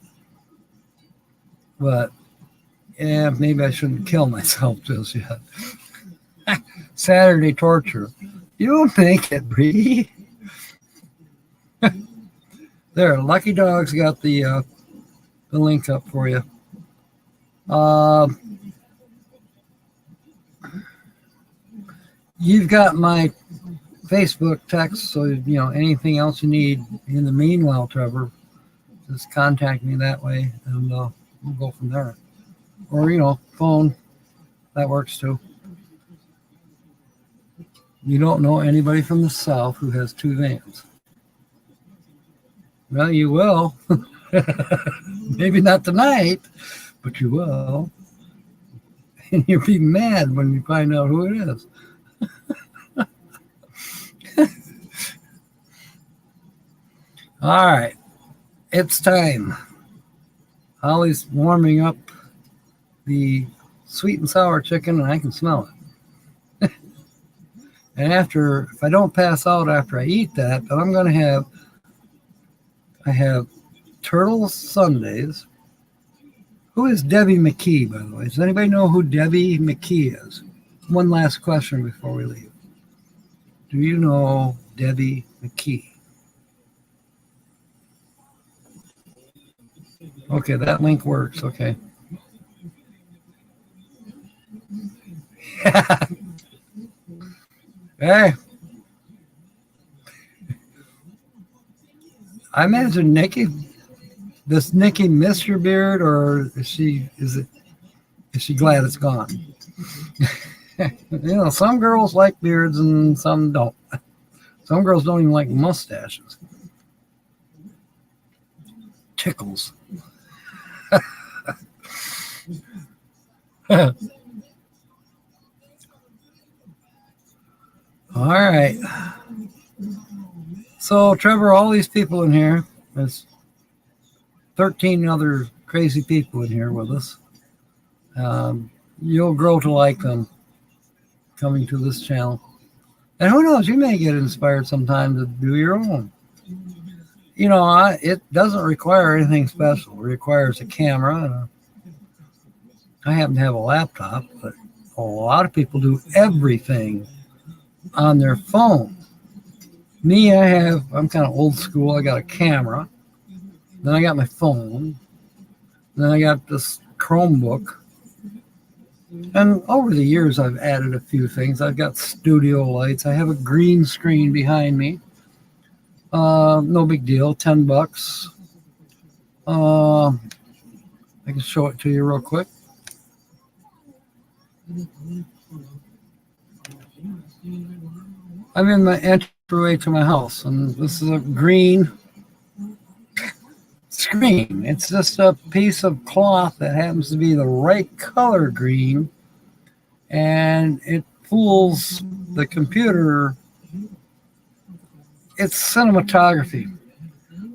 But, yeah, maybe I shouldn't kill myself just yet. Saturday torture. You don't think it, Bree. There, Lucky Dog's got the link up for you. You've got my Facebook text, so you know anything else you need. In the meanwhile, Trevor, just contact me that way, and we'll go from there. Or phone, that works too. You don't know anybody from the South who has 2 vans? Well, you will. Maybe not tonight, but you will. And you'll be mad when you find out who it is. All right, it's time. Holly's warming up the sweet and sour chicken, and I can smell it. And if I don't pass out after I eat that, then I have turtle sundaes. Who is Debbie McKee, by the way? Does anybody know who Debbie McKee is? One last question before we leave. Do you know Debbie McKee? Okay, that link works. Okay. Hey. I imagine does Nikki miss your beard, or is she glad it's gone? Some girls like beards and some don't. Some girls don't even like mustaches. Tickles. All right. So, Trevor, all these people in here, there's 13 other crazy people in here with us. You'll grow to like them coming to this channel. And who knows, you may get inspired sometime to do your own. It doesn't require anything special. It requires a camera. I happen to have a laptop, but a lot of people do everything on their phone. Me, I'm kind of old school. I got a camera. Then I got my phone. Then I got this Chromebook. And over the years, I've added a few things. I've got studio lights. I have a green screen behind me. No big deal, $10. I can show it to you real quick. I'm in my entryway to my house, and this is a green screen. It's just a piece of cloth that happens to be the right color green, and it fools the computer. It's cinematography.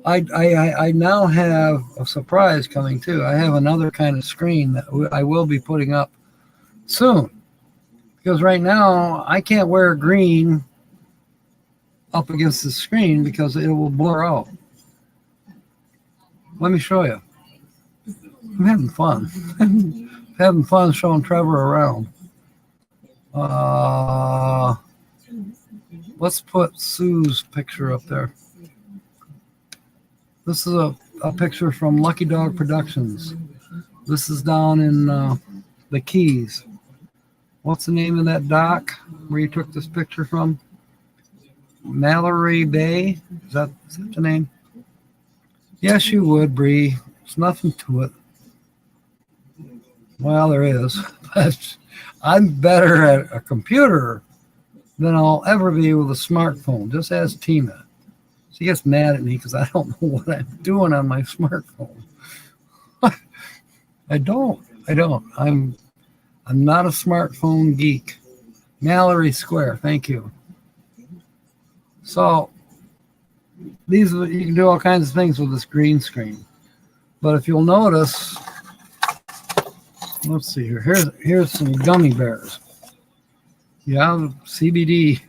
I now have a surprise coming too. I have another kind of screen that I will be putting up soon, because right now I can't wear green up against the screen because it will blur out. Let me show you. I'm having fun. Having fun showing Trevor around. Let's put Sue's picture up there. This is a picture from Lucky Dog Productions. This is down in the Keys. What's the name of that dock where you took this picture from? Mallory Bay? Is that the name? Yes, you would, Bree. There's nothing to it. Well, there is. But I'm better at a computer than I'll ever be with a smartphone. Just ask Tina. She gets mad at me because I don't know what I'm doing on my smartphone. I don't. I'm not a smartphone geek. Mallory Square, thank you. So you can do all kinds of things with this green screen. But if you'll notice, let's see here. Here's some gummy bears. Yeah, CBD.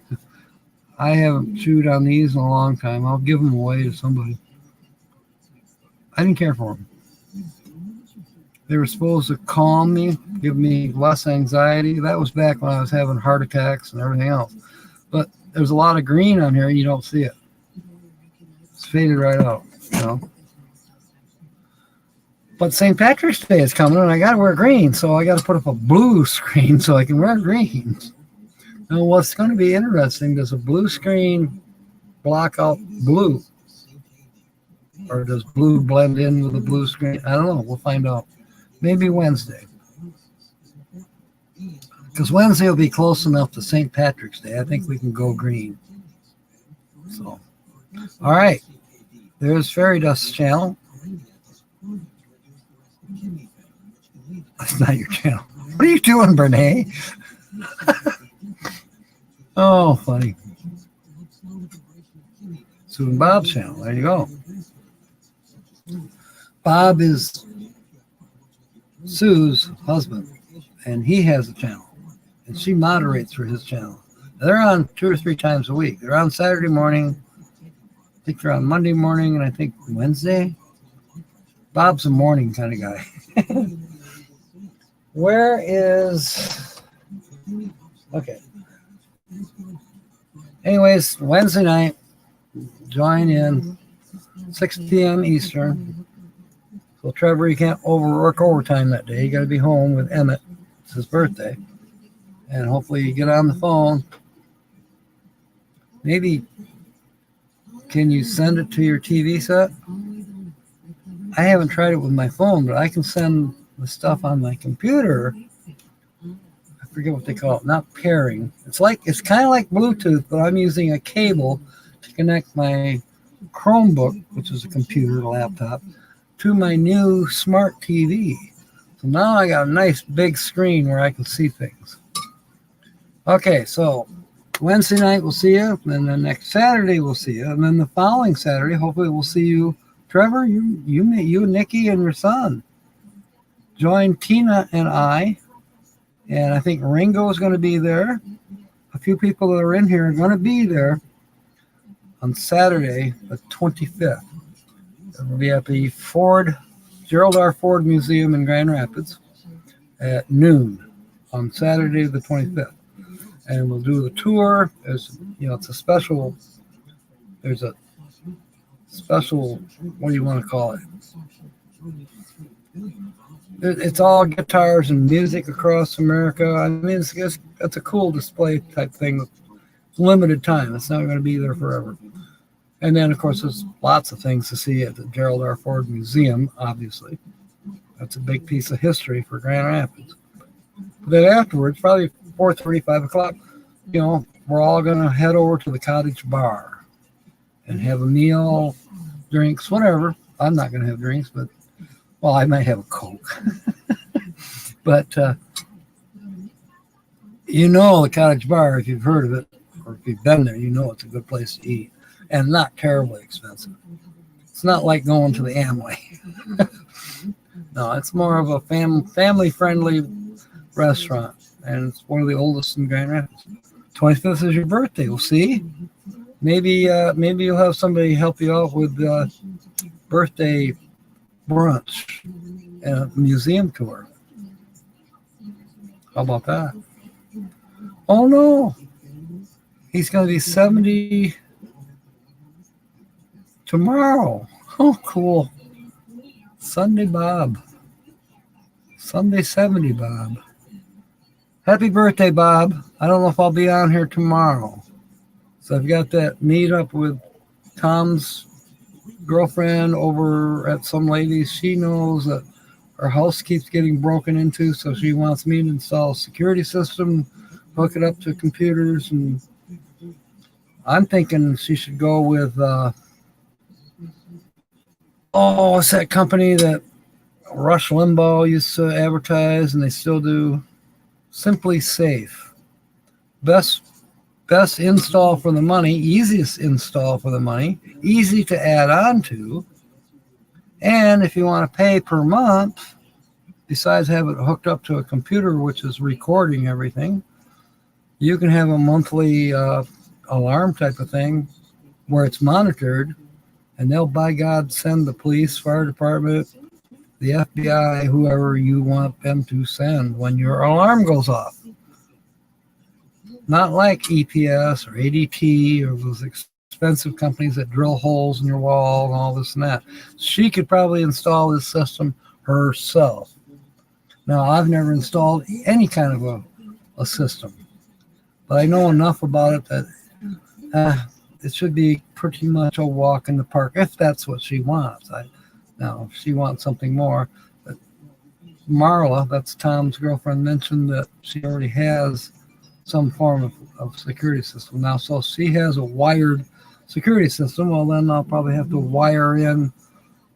I haven't chewed on these in a long time. I'll give them away to somebody. I didn't care for them. They were supposed to calm me, give me less anxiety. That was back when I was having heart attacks and everything else. But there's a lot of green on here and you don't see it. It's faded right out, But St. Patrick's Day is coming and I got to wear green, so I got to put up a blue screen so I can wear green. Now, what's going to be interesting, does a blue screen block out blue? Or does blue blend in with the blue screen? I don't know. We'll find out. Maybe Wednesday. Because Wednesday will be close enough to St. Patrick's Day. I think we can go green. So, all right. There's Fairy Dust's channel. That's not your channel. What are you doing, Brene? Oh, funny. Sue and Bob's channel. There you go. Bob is Sue's husband, and he has a channel, and she moderates for his channel. They're on 2 or 3 times a week. They're on Saturday morning. I think they're on Monday morning, and I think Wednesday. Bob's a morning kind of guy. Where is... Okay. Anyways, Wednesday night, join in 6 p.m. Eastern. So Trevor, you can't work overtime that day. You got to be home with Emmett. It's his birthday. And hopefully you get on the phone. Maybe, can you send it to your TV set? I haven't tried it with my phone, but I can send the stuff on my computer. I forget what they call it. Not pairing. It's kind of like Bluetooth, but I'm using a cable to connect my Chromebook, which is a computer, laptop, to my new smart TV. So now I got a nice big screen where I can see things. Okay, so Wednesday night we'll see you, and then next Saturday we'll see you, and then the following Saturday hopefully we'll see you. Trevor, you, Nikki, and your son. Join Tina and I, and I think Ringo is going to be there. A few people that are in here are going to be there on Saturday, the 25th. We'll be at the Gerald R. Ford Museum in Grand Rapids at noon on Saturday, the 25th. And we'll do the tour. There's a special, what do you want to call it? It's all guitars and music across America. I mean, it's a cool display type thing with limited time. It's not going to be there forever. And then, of course, there's lots of things to see at the Gerald R. Ford Museum, obviously. That's a big piece of history for Grand Rapids. But then afterwards, probably 4:30, 5 o'clock, we're all going to head over to the Cottage Bar and have a meal, drinks, whatever. I'm not going to have drinks, but, well, I might have a Coke. But, the Cottage Bar, if you've heard of it, or if you've been there, it's a good place to eat. And not terribly expensive. It's not like going to the Amway. No, it's more of a family-friendly restaurant, and it's one of the oldest in Grand Rapids. 25th is your birthday. We'll see. Maybe you'll have somebody help you out with birthday brunch and a museum tour. How about that? Oh no, he's going to be 70 tomorrow. Oh, cool. Sunday Bob. Sunday 70 Bob. Happy birthday, Bob. I don't know if I'll be on here tomorrow. So I've got that meet up with Tom's girlfriend over at some ladies. She knows that her house keeps getting broken into, so she wants me to install a security system, hook it up to computers, and I'm thinking she should go with what's that company that Rush Limbaugh used to advertise, and they still do? Simply Safe. Best install for the money, easiest install for the money, easy to add on to. And if you want to pay per month, besides have it hooked up to a computer which is recording everything, you can have a monthly alarm type of thing where it's monitored, and they'll, by God, send the police, fire department, the FBI, whoever you want them to send when your alarm goes off. Not like EPS or ADT or those expensive companies that drill holes in your wall and all this and that. She could probably install this system herself. Now, I've never installed any kind of a system, but I know enough about it that it should be pretty much a walk in the park if that's what she wants. Now, if she wants something more, but Marla, that's Tom's girlfriend, mentioned that she already has some form of security system now. So she has a wired security system. Well, then I'll probably have to wire in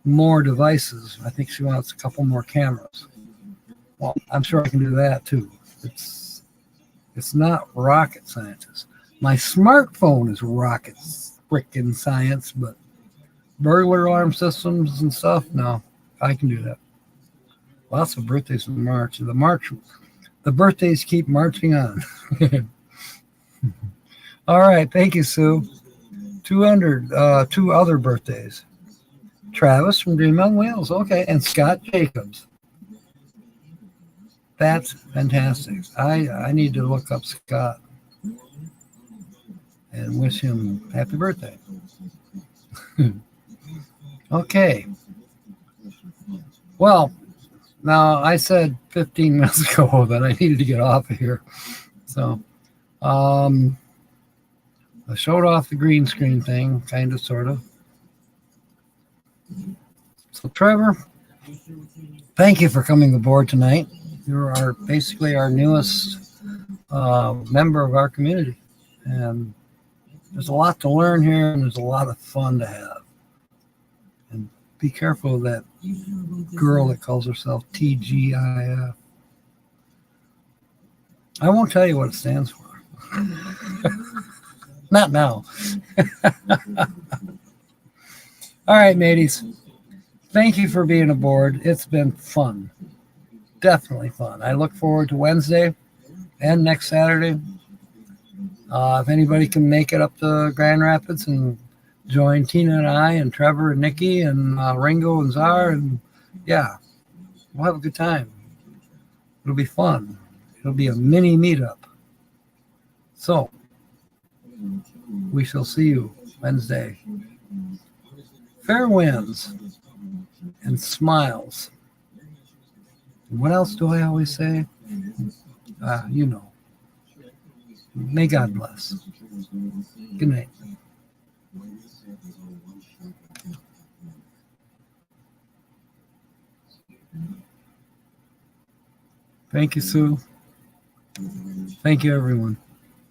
more devices. I think she wants a couple more cameras. Well, I'm sure I can do that too. It's not rocket science. My smartphone is rocket freaking science, but burglar alarm systems and stuff, no. I can do that. Lots of birthdays in March. The birthdays keep marching on. All right. Thank you, Sue. 200, two other birthdays. Travis from Dream on Wheels. Okay. And Scott Jacobs. That's fantastic. I need to look up Scott and wish him happy birthday. Okay. Well, now I said 15 minutes ago that I needed to get off of here. So I showed off the green screen thing, kind of, sort of. So Trevor, thank you for coming aboard tonight. You're basically our newest member of our community. And there's a lot to learn here, and there's a lot of fun to have. And be careful of that girl that calls herself TGIF. I won't tell you what it stands for. Not now. All right, mateys. Thank you for being aboard. It's been fun. Definitely fun. I look forward to Wednesday and next Saturday. If anybody can make it up to Grand Rapids and join Tina and I and Trevor and Nikki and Ringo and Czar, and yeah, we'll have a good time. It'll be fun. It'll be a mini meetup. So we shall see you Wednesday. Fair winds and smiles. What else do I always say? You know. May God bless. Good night. Thank you, Sue. Thank you, everyone.